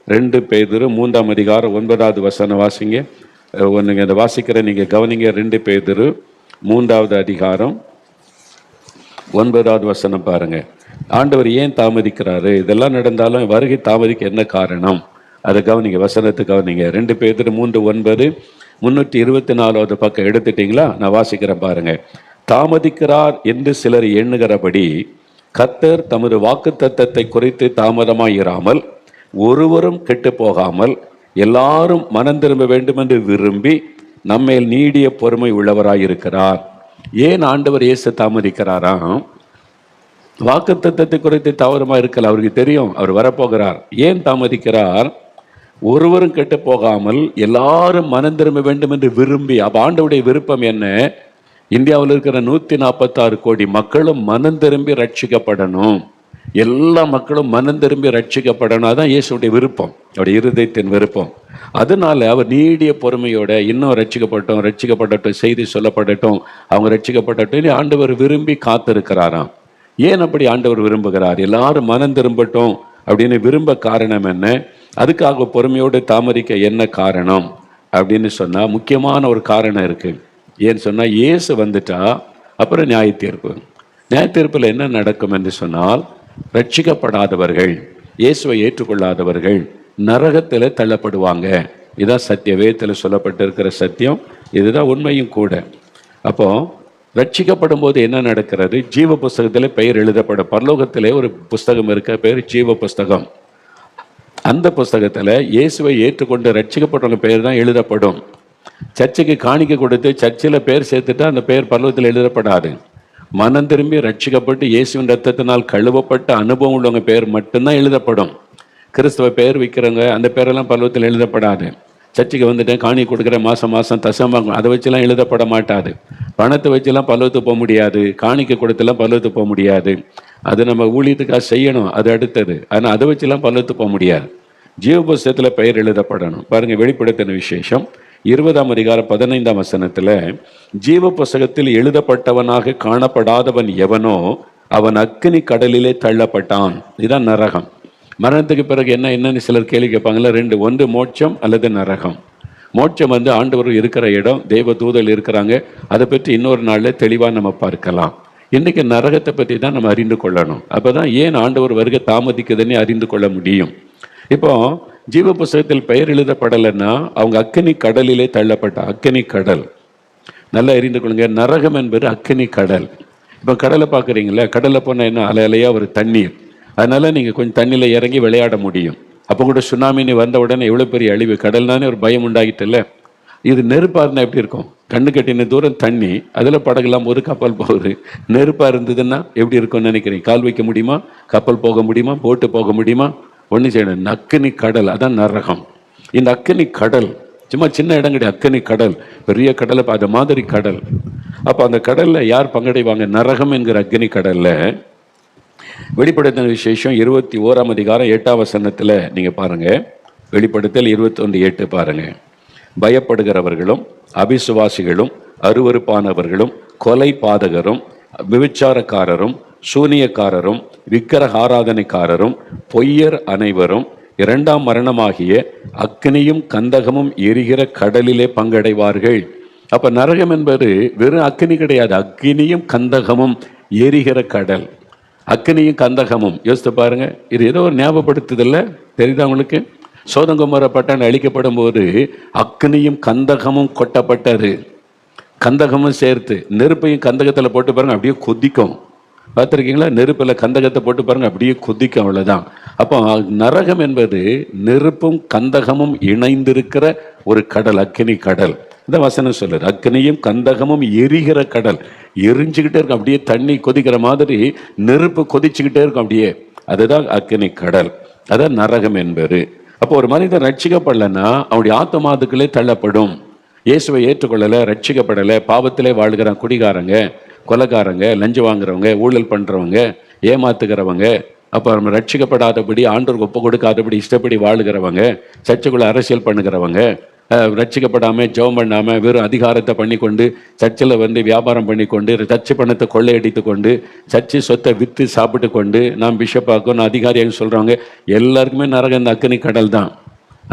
2 பேதுரு 3ஆம் அதிகாரம் 9வது வசனம் வாசிங்க. ஒன்றுங்க இந்த வாசிக்கிற நீங்கள் கவனிங்க. 2 பேதுரு 3வது அதிகாரம் 9வது வசனம் பாருங்க. ஆண்டவர் ஏன் தாமதிக்கிறாரு? இதெல்லாம் நடந்தாலும் வருகை தாமதிக்க என்ன காரணம்? அதை கவனிங்க, வசனத்தை கவனிங்க. 2 பேதுரு 3:9, 324வது பக்கம் எடுத்துட்டீங்களா? நான் வாசிக்கிறேன் பாருங்க. தாமதிக்கிறார் என்று சிலர் எண்ணுகிறபடி கர்த்தர் தமது வாக்குத்தத்தத்தை குறித்து தாமதமாயிராமல் ஒருவரும் கெட்டு போகாமல் எல்லாரும் மனம் திரும்ப வேண்டும் என்று விரும்பி நம்மேல் நீடிய பொறுமை உள்ளவராயிருக்கிறார். ஏன் ஆண்டவர் இயேசு தாமதிக்கிறாராம்? வாக்குத்தத்தத்தை குறித்து தாமதமாக இருக்கல, அவருக்கு தெரியும் அவர் வரப்போகிறார். ஏன் தாமதிக்கிறார்? ஒருவரும் கெட்டு போகாமல் எல்லாரும் மனம் திரும்ப வேண்டும் என்று விரும்பி. அப்ப ஆண்டவருடைய விருப்பம் என்ன? இந்தியாவில் இருக்கிற 146 கோடி மக்களும் மனம் திரும்பி ரட்சிக்கப்படணும். எல்லா மக்களும் மனம் திரும்பி ரட்சிக்கப்படணும். அதான் இயேசுடைய விருப்பம், அவருடைய இருதயத்தின் விருப்பம். அதனால அவர் நீடிய பொறுமையோட இன்னும் ரட்சிக்கப்படட்டும், செய்தி சொல்லப்படட்டும், அவங்க ரட்சிக்கப்படட்டும் ஆண்டவர் விரும்பி காத்திருக்கிறாராம். ஏன் அப்படி ஆண்டவர் விரும்புகிறார்? எல்லாரும் மனம் திரும்பட்டும் அப்படின்னு விரும்ப காரணம் என்ன? அதுக்காக பொறுமையோடு தாமதிக்க என்ன காரணம் அப்படின்னு சொன்னா முக்கியமான ஒரு காரணம் இருக்கு. ஏன்னு சொன்னா இயேசு வந்துட்டா அப்புறம் நியாய தீர்ப்பில் என்ன நடக்கும் என்று சொன்னால், ரட்சிக்கப்படாதவர்கள், இயேசுவை ஏற்றுக்கொள்ளாதவர்கள் நரகத்தில் தள்ளப்படுவாங்க. இதுதான் சத்திய வேதத்தில் சொல்லப்பட்டிருக்கிற சத்தியம், இதுதான் உண்மையும் கூட. அப்போ ரட்சிக்கப்படும் போது என்ன நடக்கிறது? ஜீவ புஸ்தகத்தில் பெயர் எழுதப்படும். பரலோகத்திலே ஒரு புஸ்தகம் இருக்க, பேர் ஜீவ புஸ்தகம். அந்த புஸ்தகத்தில் இயேசுவை ஏற்றுக்கொண்டு ரட்சிக்கப்பட்டவங்க பெயர் தான் எழுதப்படும். சர்ச்சுக்கு காணிக்க கொடுத்து சர்ச்சில் பேர் சேர்த்துட்டா அந்த பெயர் பரலோகத்தில் எழுதப்படாது. மனம் திரும்பி ரட்சிக்கப்பட்டு இயேசுவின் ரத்தத்தினால் கழுவப்பட்ட அனுபவம் உள்ளவங்க பேர் மட்டும்தான் எழுதப்படும். கிறிஸ்தவ பெயர் விற்கிறவங்க அந்த பேரெல்லாம் பரலோகத்தில் எழுதப்படாது. சர்ச்சுக்கு வந்துட்டேன், காணி கொடுக்குற மாதம் தசமாக, அதை வச்சுலாம் எழுதப்பட மாட்டாது. பணத்தை வச்சுலாம் பரலோகத்துக்கு போக முடியாது, காணிக்க கொடுத்துலாம் பரலோகத்துக்கு போக முடியாது. அது நம்ம ஊழியத்துக்காக செய்யணும், அது அடுத்தது. ஆனால் அதை வச்சுலாம் பரலோகத்துக்கு போக முடியாது. ஜீவ புஸ்தகத்தில் பெயர் எழுதப்படணும். பாருங்கள், வெளிப்படுத்தின விசேஷம் 20ஆம் அதிகாரம் 15ஆம் வசனத்தில், ஜீவ புஸ்தகத்தில் எழுதப்பட்டவனாக காணப்படாதவன் எவனோ அவன் அக்கினி கடலிலே தள்ளப்பட்டான். இதுதான் நரகம். மரணத்துக்கு பிறகு என்னன்னு சிலர் கேள்வி கேட்பாங்கல்ல, 2, ஒன்று மோட்சம் அல்லது நரகம். மோட்சம் ஆண்டவர் இருக்கிற இடம், தேவ தூதல் இருக்கிறாங்க. அதை பற்றி இன்னொரு நாளில் தெளிவாக நம்ம பார்க்கலாம். இன்னைக்கு நரகத்தை பற்றி தான் நம்ம அறிந்து கொள்ளணும். அப்போதான் ஏன் ஆண்டவர் வருகை தாமதிக்குதுன்னு அறிந்து கொள்ள முடியும். இப்போ ஜீவ புஸ்தகத்தில் பெயர் எழுதப்படலைன்னா அவங்க அக்கினி கடலிலே தள்ளப்பட்ட, அக்கினி கடல் நல்லா அறிந்து கொள்ளுங்க. நரகம் என்பது அக்கினி கடல். இப்போ கடலை பார்க்குறீங்களா, கடலில் போனால் என்ன அலை அலையாக ஒரு தண்ணீர். அதனால நீங்கள் கொஞ்சம் தண்ணியில் இறங்கி விளையாட முடியும். அப்போ கூட சுனாமின்னு வந்த உடனே எவ்வளோ பெரிய அழிவு, கடல்னானே ஒரு பயம் உண்டாகிட்டுல்ல. இது நெருப்பாக இருந்தால் எப்படி இருக்கும்? கண்ணு கட்டின தூரம் தண்ணி, அதில் படகுலாம் ஒரு கப்பல் போகுது. நெருப்பாக இருந்ததுன்னா எப்படி இருக்கும்னு நினைக்கிறீங்க? கால் வைக்க முடியுமா? கப்பல் போக முடியுமா? போட்டு போக முடியுமா? ஒன்று செய்யணும். அக்கினி கடல், அதான் நரகம். இந்த அக்கினி கடல் சும்மா சின்ன இடம் கிடையாது. அக்கினி கடல், பெரிய கடலை அது மாதிரி கடல். அப்போ அந்த கடலில் யார் பங்கடைவாங்க? நரகம் என்கிற அக்கினி கடலில். வெளிப்படுத்தின விசேஷம் 21ஆம் அதிகாரம் 8ஆம் வசனத்தில் நீங்கள் பாருங்கள். வெளிப்படுத்தல் 21:8 பாருங்கள். பயப்படுகிறவர்களும் அபிசுவாசிகளும் அருவருப்பானவர்களும் கொலை பாதகரும் விபச்சாரக்காரரும் சூனியக்காரரும் விக்கிரக ஆராதனைக்காரரும் பொய்யர் அனைவரும் 2ஆம் மரணமாகிய அக்கினியும் கந்தகமும் எரிகிற கடலிலே பங்கடைவார்கள். அப்ப நரகம் என்பது வெறும் அக்கினி கிடையாது, அக்கினியும் கந்தகமும் எரிகிற கடல். அக்கினியும் கந்தகமும் யோசித்து பாருங்க. இது ஏதோ ஒரு ஞாபகப்படுத்துதில்ல, தெரியுதா உங்களுக்கு? சோதங்கொமோரா பட்டணம் அழிக்கப்படும் போது அக்கினியும் கந்தகமும் கொட்டப்பட்டது. கந்தகமும் சேர்த்து நெருப்பையும் கந்தகத்தில் போட்டு பாருங்க, அப்படியே கொதிக்கும். பார்த்துருக்கீங்களா? நெருப்பில் கந்தகத்தை போட்டு பாருங்க, அப்படியே கொதிக்கும். அவ்வளோதான். அப்போ நரகம் என்பது நெருப்பும் கந்தகமும் இணைந்திருக்கிற ஒரு கடல், அக்கினி கடல். இந்த வசனம் சொல்லுது, அக்கினியும் கந்தகமும் எரிகிற கடல். எரிஞ்சுக்கிட்டே இருக்கும், அப்படியே தண்ணி கொதிக்கிற மாதிரி நெருப்பு கொதிச்சுக்கிட்டே இருக்கும் அப்படியே. அதுதான் அக்கினி கடல், அதான் நரகம் என்பது. அப்போ ஒரு மனிதன் ரட்சிக்கப்படலைன்னா அவனுடைய ஆத்மாதுக்களே தள்ளப்படும். இயேசுவை ஏற்றுக்கொள்ளலை, ரட்சிக்கப்படலை, பாவத்திலே வாழ்கிறான். குடிகாரங்க, கொலைகாரங்க, லஞ்சம் வாங்குறவங்க, ஊழல் பண்ணுறவங்க, ஏமாத்துக்கிறவங்க, அப்புறம் ரட்சிக்கப்படாதபடி ஆண்டவருக்கு ஒப்பு கொடுக்காதபடி இஷ்டப்படி வாழுகிறவங்க, சர்ச்சைக்குள்ள அரசியல் பண்ணுகிறவங்க, ரட்சிக்கப்படாமல் ஜெபம் பண்ணாமல் வெறும் அதிகாரத்தை பண்ணி கொண்டு சர்ச்சில் வந்து வியாபாரம் பண்ணி கொண்டு சர்ச்சு பணத்தை கொள்ளையடித்து கொண்டு சர்ச்சு சொத்தை விற்று சாப்பிட்டு கொண்டு நான் பிஷப்பாக்கும் நான் அதிகாரியாக சொல்கிறவங்க எல்லாருக்குமே நரகம் இந்த அக்கினி கடல் தான்.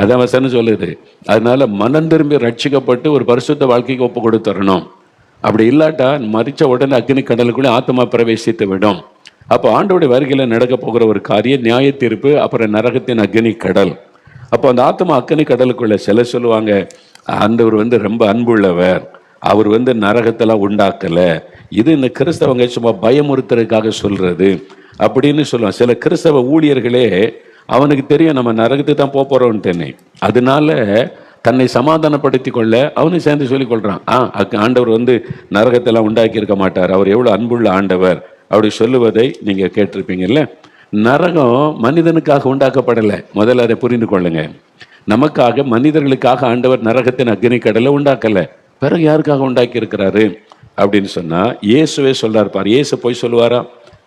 அதான் வசனம் சொல்லுது. அதனால மனம் திரும்பி ரட்சிக்கப்பட்டு ஒரு பரிசுத்த வாழ்க்கைக்கு ஒப்பு கொடுத்துடணும். அப்படி இல்லாட்டா மறிச்ச உடனே அக்கினி கடலுக்குள்ளே ஆத்மா பிரவேசித்து விடும். அப்போ ஆண்டோடைய வருகையில் நடக்க போகிற ஒரு காரியம் நியாய தீர்ப்பு, அப்புறம் நரகத்தின் அக்கினி கடல். அப்போ அந்த ஆத்மா அக்கினி கடலுக்குள்ள சொல்லுவாங்க, ஆண்டவர் வந்து ரொம்ப அன்புள்ளவர், அவர் வந்து நரகத்தெல்லாம் உண்டாக்கலை, இது இந்த கிறிஸ்தவங்க சும்மா பயமுறுத்துறதுக்காக சொல்றது அப்படின்னு சொல்லுவாங்க. சில கிறிஸ்தவ ஊழியர்களே அவனுக்கு தெரியும் நம்ம நரகத்துக்கு தான் போகிறோம்னு, அதனால தன்னை சமாதானப்படுத்தி கொள்ள அவனை சேர்ந்து சொல்லிக் கொள்றான். ஆண்டவர் வந்து நரகத்தெல்லாம் உண்டாக்கி இருக்க மாட்டார், அவர் எவ்வளோ அன்புள்ள ஆண்டவர் அப்படி சொல்லுவதை நீங்க கேட்டிருப்பீங்கல்ல. நரகம் மனிதனுக்காக உண்டாக்கப்படலை, முதல்ல அதை புரிந்து கொள்ளுங்க. நமக்காக மனிதர்களுக்காக ஆண்டவர் நரகத்தின் அக்னி கடலை உண்டாக்கலை. பிறகு யாருக்காக உண்டாக்கி இருக்கிறாரு அப்படின்னு சொன்னா இயேசுவே சொல்றாரு பாரு. இயேசு போய் சொல்லுவாரா?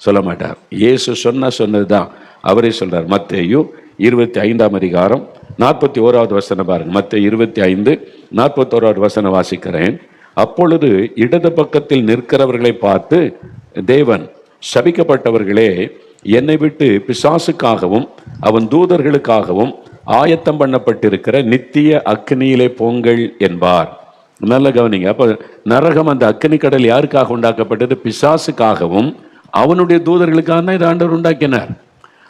சொல்ல மாட்டார். இயேசு சொன்னதுதான் அவரே சொல்றார். மத்தேயு 25 அதிகாரம் 41வது வசனம் பாருங்க. மத்தேயு 25 41வது வசனம் வாசிக்கிறேன். அப்பொழுது இடது பக்கத்தில் நிற்கிறவர்களை பார்த்து தேவன், சபிக்கப்பட்டவர்களே, என்னை விட்டு பிசாசுக்காகவும் அவன் தூதர்களுக்காகவும் ஆயத்தம் பண்ணப்பட்டிருக்கிற நித்திய அக்னியிலே போங்கள் என்பார். நல்ல கவனிங்க. அப்ப நரகம் அந்த அக்னி கடல் யாருக்காக உண்டாக்கப்பட்டது? பிசாசுக்காகவும் அவனுடைய தூதர்களுக்காக தான் இதை ஆண்டவர் உண்டாக்கினார்.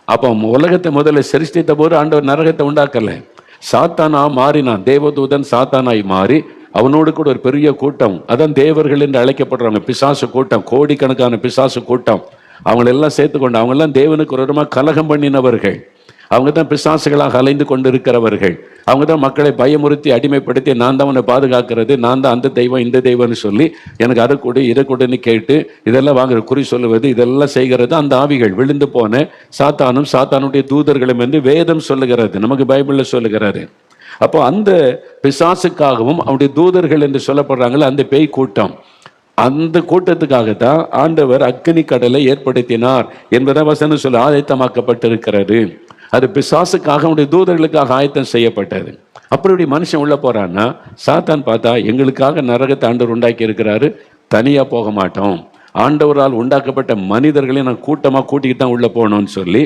அப்போ உலகத்தை முதல்ல சிருஷ்டித்த போது ஆண்டவர் நரகத்தை உண்டாக்கல, சாத்தானா மாறினான். தேவதூதன் சாத்தானாய் மாறி அவனோடு கூட ஒரு பெரிய கூட்டம், அதான் தேவர்கள் என்று அழைக்கப்படுறாங்க, பிசாசு கூட்டம், கோடிக்கணக்கான பிசாசு கூட்டம், அவங்களெல்லாம் சேர்த்து கொண்டு அவங்கெல்லாம் தேவனுக்கு ஒரு விதமாக கலகம் பண்ணினவர்கள். அவங்க தான் பிசாசுகளாக அலைந்து கொண்டு இருக்கிறவர்கள். அவங்க தான் மக்களை பயமுறுத்தி அடிமைப்படுத்தி நான் தான் அவனை பாதுகாக்கிறது, நான் தான் அந்த தெய்வம் இந்த தெய்வம்னு சொல்லி எனக்கு அதை கொடு இதை கொடுன்னு கேட்டு இதெல்லாம் வாங்குற குறி சொல்லுவது, இதெல்லாம் செய்கிறது அந்த ஆவிகள், விழுந்து போன சாத்தானும் சாத்தானுடைய தூதர்களும் என்று வேதம் சொல்லுகிறது, நமக்கு பைபிளில் சொல்லுகிறாரு. அப்போ அந்த பிசாசுக்காகவும் அவருடைய தூதர்கள் என்று சொல்லப்படுறாங்களே அந்த பேய் கூட்டம், அந்த கூட்டத்துக்காகத்தான் ஆண்டவர் அக்னி கடலை ஏற்படுத்தினார் என்பதை வசனம் சொல்ல ஆயத்தமாக்கப்பட்டிருக்கிறது. அது பிசாசுக்காக அவனுடைய தூதர்களுக்காக ஆயத்தம் செய்யப்பட்டது. அப்படி மனுஷன் உள்ள போறான்னா சாத்தான் பார்த்தா எங்களுக்காக நரகத்தை ஆண்டவர் உண்டாக்கி இருக்கிறாரு, தனியா போக மாட்டோம், ஆண்டவரால் உண்டாக்கப்பட்ட மனிதர்களை நான் கூட்டமா கூட்டிக்கிட்டு தான் உள்ள போகணும்னு சொல்லி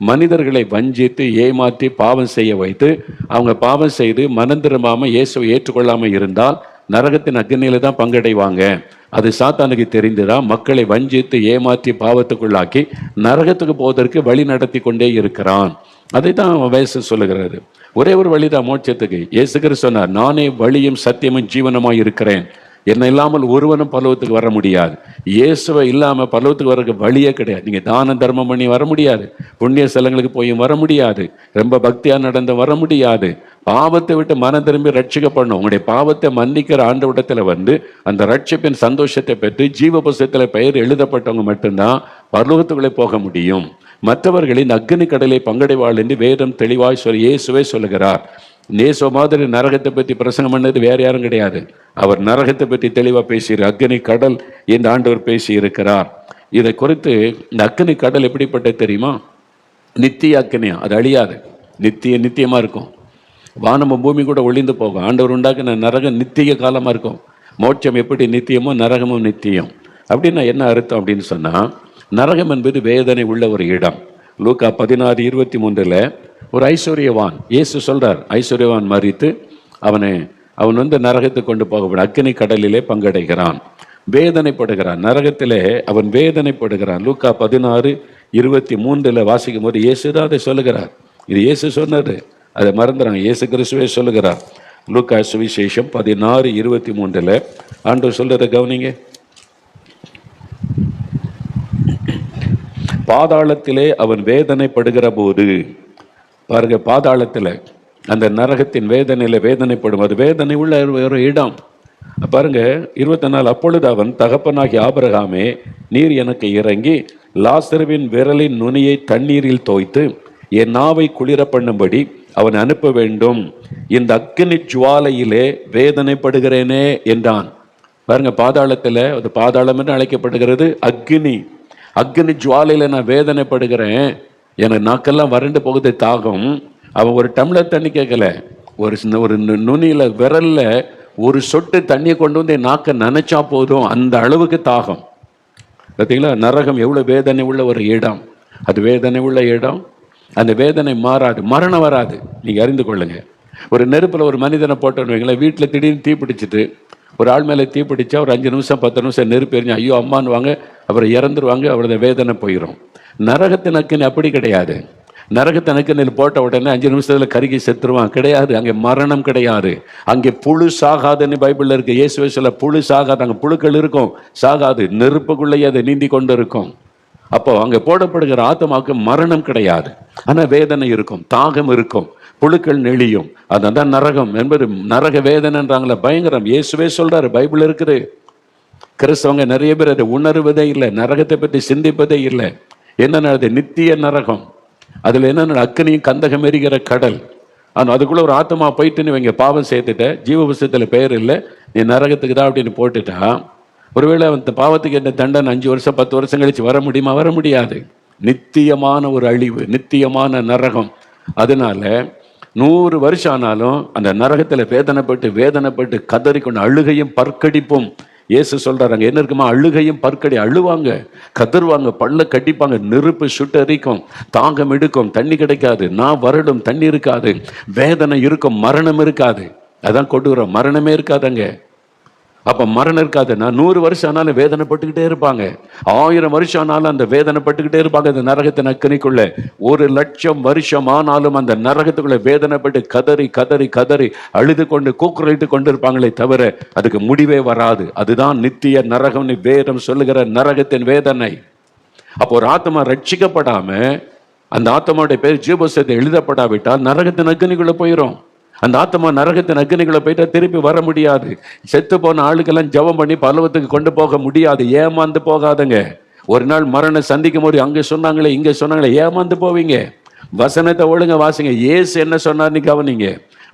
மனிதர்களை வஞ்சித்து ஏமாற்றி பாவம் செய்ய வைத்து அவங்க பாவம் செய்து மனம் திரும்பாம இயேசுவை ஏற்றுக்கொள்ளாம இருந்தால் நரகத்தின் அக்னியில தான் பங்கடைவாங்க. அது சாத்தானுக்கு தெரிந்துதான் மக்களை வஞ்சித்து ஏமாற்றி பாவத்துக்குள்ளாக்கி நரகத்துக்கு போவதற்கு வழி நடத்தி கொண்டே இருக்கிறான். அதை தான் வேதம் சொல்லுகிறாரு. ஒரே ஒரு வழிதான் மோட்சத்துக்கு. இயேசு கிறிஸ்து சொன்னார், நானே வழியும் சத்தியமும் ஜீவனமாய் இருக்கிறேன், என்னை இல்லாமல் ஒருவனும் பரலோகத்துக்கு வர முடியாது. இயேசுவை இல்லாம பரலோகத்துக்கு வர்றதுக்கு வழியே கிடையாது. நீங்க தான தர்மம் பண்ணி வர முடியாது, புண்ணிய ஸ்தலங்களுக்கு போய் வர முடியாது, ரொம்ப பக்தியா நடந்து வர முடியாது. பாவத்தை விட்டு மனம் திரும்பி ரட்சிக்கப்படணும். உங்களுடைய பாவத்தை மன்னிக்கிற ஆண்டவரிடத்துல வந்து அந்த ரட்சிப்பின் சந்தோஷத்தை பெற்று ஜீவ புஸ்தகத்தில் பெயர் எழுதப்பட்டவங்க மட்டும்தான் பரலோகத்துக்குள்ளே போக முடியும். மற்றவர்களின் அக்னி கடலை பங்கடைவாள் என்று வேதம் தெளிவாய் சொல்லி இயேசுவே சொல்லுகிறார். நேசோ மாதிரி நரகத்தை பற்றி பிரசங்கம் பண்ணது வேற யாரும் கிடையாது. அவர் நரகத்தை பற்றி தெளிவாக பேசுகிறார். அக்னி கடல் என்று ஆண்டவர் பேசி இருக்கிறார். இதை குறித்து இந்த அக்னி கடல் எப்படிப்பட்ட தெரியுமா? நித்திய அக்னியா, அது அழியாது, நித்தியமா இருக்கும். வானமும் பூமி கூட ஒளிந்து போகும். ஆண்டவர் உண்டாக்குன நரகம் நித்திய காலமாக இருக்கும். மோட்சம் எப்படி நித்தியமோ நரகமும் நித்தியம். அப்படின்னா என்ன அர்த்தம் அப்படின்னு சொன்னால், நரகம் என்பது வேதனை உள்ள ஒரு இடம். லூக்கா 16:23 ஒரு ஐஸ்வர்யவான், இயேசு சொல்றார், ஐஸ்வர்யவான் மரித்து அவன் வந்து நரகத்துக்கு கொண்டு போகப்படும் அக்னி கடலிலே பங்கடைகிறான், வேதனைப்படுகிறான், நரகத்திலே அவன் வேதனைப்படுகிறான். லூக்கா 16:23 வாசிக்கும் போது இயேசு தான் அதை சொல்லுகிறார். இது இயேசு சொன்னது, அதை மறந்துறாங்க. இயேசு கிறிஸ்துவே சொல்லுகிறார். லூக்கா சுவிசேஷம் 16:23 ஆண்டவர் சொல்றதை கவனிங்க. பாதாளத்திலே அவன் வேதனைப்படுகிற போது, பாருங்க, பாதாளத்தில் அந்த நரகத்தின் வேதனையில வேதனைப்படும், அது வேதனை உள்ள ஒரு இடம். பாருங்க 24 அப்பொழுது அவன், தகப்பனாகி ஆபிரகாமே, நீர் எனக்கு இறங்கி லாசருவின் விரலின் நுனியை தண்ணீரில் தோய்த்து என் நாவை குளிர பண்ணும்படி அவன் அனுப்ப வேண்டும், இந்த அக்கினி ஜுவாலையிலே வேதனைப்படுகிறேனே என்றான். பாருங்க, பாதாளத்தில், அது பாதாளம் என்று அழைக்கப்படுகிறது. அக்னி ஜுவாலையில நான் வேதனைப்படுகிறேன், எனக்கு நாக்கெல்லாம் வறண்டு போகுது தாகம். அவன் ஒரு டம்ளர் தண்ணி கேட்கல, ஒரு நுனியில விரல்ல ஒரு சொட்டு தண்ணியை கொண்டு வந்து நாக்க நனைச்சா போதும், அந்த அளவுக்கு தாகம். பார்த்தீங்களா? நரகம் எவ்வளவு வேதனை உள்ள ஒரு இடம். அது வேதனை உள்ள இடம். அந்த வேதனை மாறாது, மரணம் வராது. நீங்க அறிந்து கொள்ளுங்க. ஒரு நெருப்புல ஒரு மனிதனை போட்டோன்னு வைங்களேன், வீட்டில் திடீர்னு தீ பிடிச்சிட்டு ஒரு ஆள் மேலே தீ பிடிச்சா ஒரு 5 நிமிஷம் 10 நிமிஷம் நெருப்பு எரிஞ்சு ஐயோ அம்மானுவாங்க, அவரை இறந்துருவாங்க, அவரது வேதனை போயிடும். நரகத்தின் அக்கினி அப்படி கிடையாது. நரகத்தின் அக்கினியில் போட்ட உடனே 5 நிமிஷத்துல கருகி செத்துருவான், கிடையாது. அங்கே மரணம் கிடையாது. அங்கே புழு சாகாதுன்னு பைபிள்ல இருக்கு. இயேசுவே சொல்ல, புழு சாகாது. அங்கே புழுக்கள் இருக்கும், சாகாது. நெருப்புக்குள்ளேயே அதை நீந்தி கொண்டு இருக்கும். அப்போ அங்கே போடப்படுகிற ஆத்மாவுக்கு மரணம் கிடையாது. ஆனால் வேதனை இருக்கும், தாகம் இருக்கும், புழுக்கள் நெளியும். அதான் நரகம் என்பது. நரக வேதனைன்றாங்களே, பயங்கரம். இயேசுவே சொல்றாரு, பைபிள் இருக்குது. கிறிஸ்தவங்க நிறைய பேர் அதை உணர்வதே இல்லை, நரகத்தை பற்றி சிந்திப்பதே இல்லை. என்ன அது நித்திய நரகம். அதுல என்ன அக்கினியும் கந்தகம் எரிகிற கடல். ஆனால் அதுக்குள்ள ஒரு ஆத்மா போயிட்டுன்னு இவங்க பாவம் சேர்த்துட்ட, ஜீவ புஸ்தகத்துல பெயர் இல்லை, நீ நரகத்துக்கு தான் அப்படின்னு போட்டுட்டா, ஒருவேளை அந்த பாவத்துக்கு என்ன தண்டனை 5 வருஷம் 10 வருஷம் கழிச்சு வர முடியுமா? வர முடியாது. நித்தியமான ஒரு அழிவு, நித்தியமான நரகம். அதனால 100 வருஷம் ஆனாலும் அந்த நரகத்துல வேதனைப்பட்டு கதறிக்கொண்டு அழுகையும் பற்கடிப்பும். இயேசு சொல்றாரு, அங்க என்ன இருக்குமா? அழுகையும் பற்கடி. அழுவாங்க, கதறுவாங்க, பல்ல கட்டிப்பாங்க, நெருப்பு சுட்டரிக்கும், தாகம் எடுக்கும், தண்ணி கிடைக்காது, நான் வருடம் தண்ணி இருக்காது, வேதனை இருக்கும், மரணம் இருக்காது. அதான் கொண்டுகிறோம், மரணமே இருக்காதங்க. அப்ப மரணம் இருக்காது. நான் 100 வருஷம் ஆனாலும் வேதனைப்பட்டுக்கிட்டே இருப்பாங்க, 1000 வருஷம் ஆனாலும் அந்த வேதனைப்பட்டுக்கிட்டே இருப்பாங்க. அந்த நரகத்தின் அக்கினிக்குள்ள 1,00,000 வருஷம் ஆனாலும் அந்த நரகத்துக்குள்ள வேதனைப்பட்டு கதறி கதறி கதறி அழுது கொண்டு கூக்குரலிட்டு கொண்டு இருப்பாங்களே தவிர அதுக்கு முடிவே வராது. அதுதான் நித்திய நரகம்னு வேதம் சொல்லுகிற நரகத்தின் வேதனை. அப்போ ஒரு ஆத்மா ரட்சிக்கப்படாம, அந்த ஆத்மாவுடைய பேர் ஜீவபுஸ்தகத்தில் எழுதப்படாவிட்டால் நரகத்தின் அக்கினிக்குள்ள போயிடும். அந்த ஆத்மா நரகத்தின் அக்கினிகளை போயிட்டா திருப்பி வர முடியாது. செத்து போன ஆளுக்கெல்லாம் ஜெபம் பண்ணி பரலோகத்துக்கு கொண்டு போக முடியாது. ஏமாந்து போகாதங்க. ஒரு நாள் மரணம் சந்திக்கும் போது அங்க சொன்னாங்களே இங்க சொன்னாங்களே ஏமாந்து போவீங்க. வசனத்தை ஒழுங்க வாசிங்க. இயேசு என்ன சொன்னார்னு கவனிங்க.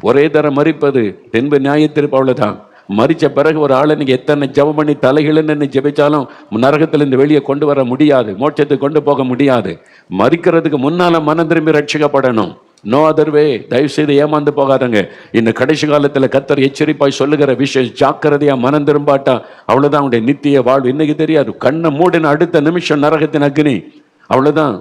ஒரே தரம் மரிப்பது பின்பு நியாயத்தீர்ப்பு, அவ்வளவுதான். மரிச்ச பிறகு ஒரு ஆளை நீங்க எத்தனை ஜெபம் பண்ணி தலைகிழன்னு ஜெபிச்சாலும் நரகத்திலிருந்து வெளியே கொண்டு வர முடியாது, மோட்சத்துக்கு கொண்டு போக முடியாது. மரிக்கிறதுக்கு முன்னால மனம் திரும்பி ரட்சிக்கப்படணும். No other way. தயவு செய்து ஏமாந்து போகாதங்க. இந்த கடைசி காலத்துல கர்த்தர் எச்சரிப்பாய் சொல்லுகிற விஷயம், ஜாக்கிரதையா மனம் திரும்பாட்டா அவ்வளவுதான் உடைய நித்திய வாழ்வு. இன்னைக்கு தெரியாது, கண்ணை மூடின அடுத்த நிமிஷம் நரகத்தின் அக்னி, அவ்வளவுதான்.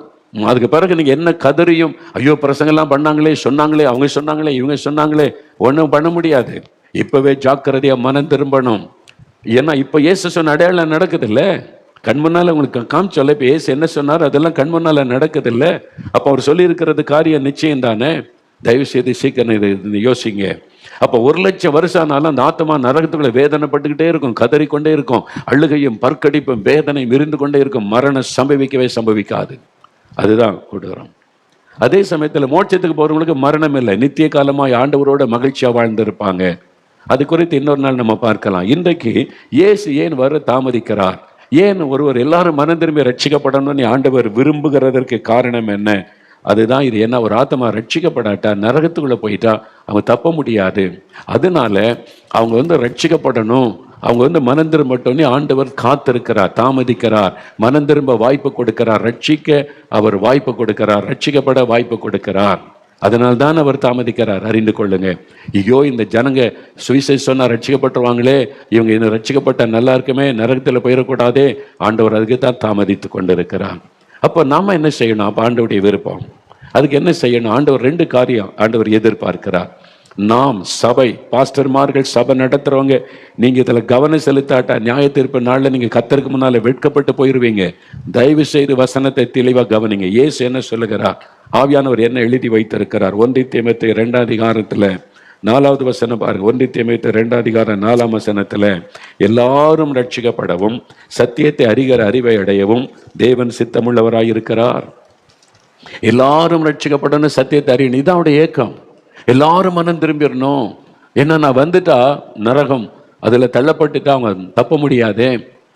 அதுக்கு பிறகு நீங்க என்ன கதறியும் ஐயோ பிரசங்கெல்லாம் பண்ணாங்களே, சொன்னாங்களே, அவங்க சொன்னாங்களே, இவங்க சொன்னாங்களே, ஒன்றும் பண்ண முடியாது. இப்பவே ஜாக்கிரதையா மனம் திரும்பணும். ஏன்னா இப்ப இயேசு சொன்ன அடையாளம் நடக்குது இல்ல, கண் முன்னால உங்களுக்கு காமிச்சோல்ல. இப்ப இயேசு என்ன சொன்னார் அதெல்லாம் கண் முன்னால நடக்குது இல்ல. அப்ப அவர் சொல்லி இருக்கிறது காரியம் நிச்சயம் தானே. தயவு செய்து சீக்கிரம் இது யோசிங்க. அப்ப 1,00,000 வருஷம் ஆனாலும் அந்த ஆத்மா நரகத்துக்குள்ள வேதனைப்பட்டுக்கிட்டே இருக்கும், கதறிக்கொண்டே இருக்கும், அழுகையும் பற்கடிப்பும் வேதனையும் இருந்து கொண்டே இருக்கும். மரணம் சம்பவிக்கவே சம்பவிக்காது. அதுதான் கொடுக்குறோம். அதே சமயத்துல மோட்சத்துக்கு போறவங்களுக்கு மரணம் இல்லை, நித்திய காலமாய் ஆண்டவரோட மகிழ்ச்சியா வாழ்ந்திருப்பாங்க. அது குறித்து இன்னொரு நாள் நம்ம பார்க்கலாம். இன்றைக்கு இயேசு ஏன் வர தாமதிக்கிறார்? ஏன் ஒருவர் எல்லாரும் மனம் திரும்பி ரட்சிக்கப்படணும்னு ஆண்டவர் விரும்புகிறதற்கு காரணம் என்ன? அதுதான் இது. என்ன, ஒரு ஆத்மா ரட்சிக்கப்படாட்டா நரகத்துக்குள்ள போயிட்டா அவங்க தப்ப முடியாது. அதனால அவங்க ரட்சிக்கப்படணும், அவங்க மனம் திரும்பட்டோன்னே ஆண்டவர் காத்திருக்கிறார், தாமதிக்கிறார், மனம் திரும்ப வாய்ப்பு கொடுக்கிறார், ரட்சிக்க அவர் வாய்ப்பு கொடுக்கிறார், ரட்சிக்கப்பட வாய்ப்பு கொடுக்கிறார். அதனால்தான் அவர் தாமதிக்கிறார். அறிந்து கொள்ளுங்க. ஐயோ இந்த ஜனங்க சுவிசேஷம் சொன்னா ரட்சிக்கப்பட்டுருவாங்களே, இவங்க இன்னும் ரட்சிக்கப்பட்ட நல்லா இருக்குமே, நரகத்தில் போயிடக்கூடாதே, ஆண்டவர் அதுக்கு தான் தாமதித்து கொண்டிருக்கிறார். அப்போ நாம என்ன செய்யணும்? அப்போ ஆண்டவருடைய விருப்பம், அதுக்கு என்ன செய்யணும்? ஆண்டவர் 2 காரியம் ஆண்டவர் எதிர்பார்க்கிறார். நாம் சபை, பாஸ்டர்மார்கள், சபை நடத்துறவங்க, நீங்க இதுல கவனம் செலுத்தாட்டா நியாய தீர்ப்பு நாள்ல நீங்க கர்த்தருக்கு முன்னால வெட்கப்பட்டு போயிருவீங்க. தயவு செய்து வசனத்தை தெளிவா கவனிங்க. இயேசு என்ன சொல்லுகிறார்? ஆவியானவர் என்ன எழுதி வைத்திருக்கிறார்? 1 தீமோத்தேயு 2 அதிகாரத்துல 4வது வசனம் பாருங்க. 1 தீமோத்தேயு 2 அதிகாரம் 4ஆம் வசனத்துல, எல்லாரும் ரட்சிக்கப்படவும் சத்தியத்தை அறிகிற அறிவை அடையவும் தேவன் சித்தமுள்ளவராயிருக்கிறார். எல்லாரும் ரட்சிக்கப்படணும், சத்தியத்தை அறியணும், இதான் அவருடைய ஏக்கம். எல்லாரும் மனம் திரும்பிடணும். ஏன்னா நான் வந்துட்டா நரகம், அதுல தள்ளப்பட்டுட்டா அவங்க தப்ப முடியாதே.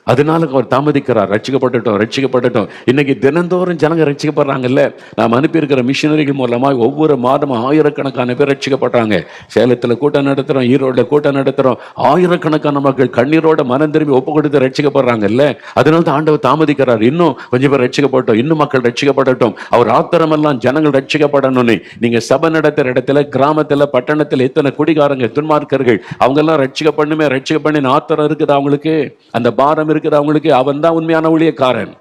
அதனால அவர் தாமதிக்கிறார். ரட்சிக்கப்படட்டும். இன்னைக்கு தினந்தோறும் ஜனங்க ரட்சிக்கப்படுறாங்கல்ல. நாம் அனுப்பியிருக்கிற மிஷினரிகள் மூலமாக ஒவ்வொரு மாதமும் ஆயிரக்கணக்கான பேர் ரட்சிக்கப்படுறாங்க. சேலத்தில் கூட்டம் நடத்துறோம், ஈரோட கூட்டம் நடத்துறோம். ஆயிரக்கணக்கான மக்கள் கண்ணீரோட மனம் திரும்பி ஒப்பு கொடுத்து ரட்சிக்கப்படுறாங்கல்ல. அதனால தான் ஆண்டவர் தாமதிக்கிறார். இன்னும் கொஞ்சம் பேர் ரட்சிக்கப்பட்டோம், இன்னும் மக்கள் ரட்சிக்கப்படட்டும். அவர் ஆத்திரமெல்லாம் ஜனங்கள் ரட்சிக்கப்படணும்னு. நீங்க சபை நடத்துற இடத்துல, கிராமத்துல, பட்டணத்துல எத்தனை குடிகாரங்க, துன்மார்க்கர்கள், அவங்க எல்லாம் ரட்சிக்கப்பண்ணி ஆத்திரம் இருக்குது அவங்களுக்கு, அந்த பாரம் இருக்குது அவங்களுக்கு. அவன் தான் உண்மையான ஊழியக்காரன்.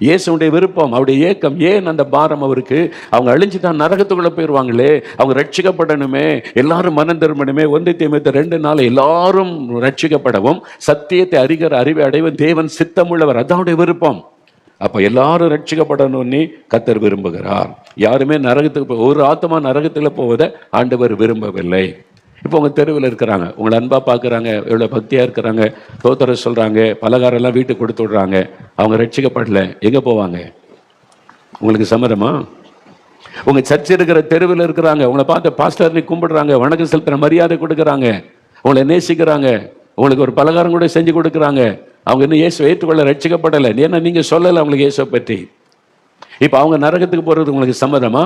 இயேசுடைய விருப்பம், அவருடைய ஏக்கம். ஏன் அந்த பாரம் அவருக்கு? அவங்க அழிஞ்சுதான் நரகத்துக்குள்ள போயிருவாங்களே, அவங்க ரட்சிக்கப்படணுமே, எல்லாரும் மனம் திரும்பணுமே. 1 தீமோத்தேயு 2:4 எல்லாரும் ரட்சிக்கப்படவும் சத்தியத்தை அறிகிற அறிவை அடைவும் தேவன் சித்தமுள்ளவர். அதாவுடைய விருப்பம். அப்ப எல்லாரும் ரட்சிக்கப்படணும்னு கர்த்தர் விரும்புகிறார். யாருமே நரகத்துக்கு, ஒரு ஆத்மா நரகத்துல போவதை ஆண்டவர் விரும்பவில்லை. இப்போ உங்கள் தெருவில் இருக்கிறாங்க, உங்களை அன்பாக பார்க்குறாங்க, எவ்வளோ பக்தியாக இருக்கிறாங்க, தோத்தர சொல்கிறாங்க, பலகாரெல்லாம் வீட்டுக்கு கொடுத்து விட்றாங்க, அவங்க ரட்சிக்கப்படலை, எங்கே போவாங்க? உங்களுக்கு சம்மதமா? உங்கள் சர்ச் இருக்கிற தெருவில் இருக்கிறாங்க, உங்களை பார்த்து பாஸ்டர்னு கும்பிடுறாங்க, வணக்கம் செலுத்துகிற மரியாதை கொடுக்குறாங்க, உங்களை நேசிக்கிறாங்க, உங்களுக்கு ஒரு பலகாரம் கூட செஞ்சு கொடுக்குறாங்க, அவங்க இன்னும் இயேசு ஏற்றுக்கொள்ள ரட்சிக்கப்படலை. ஏன்னா நீங்கள் சொல்லலை அவங்களுக்கு இயேசுவை பற்றி. இப்போ அவங்க நரகத்துக்கு போகிறது உங்களுக்கு சம்மதமா?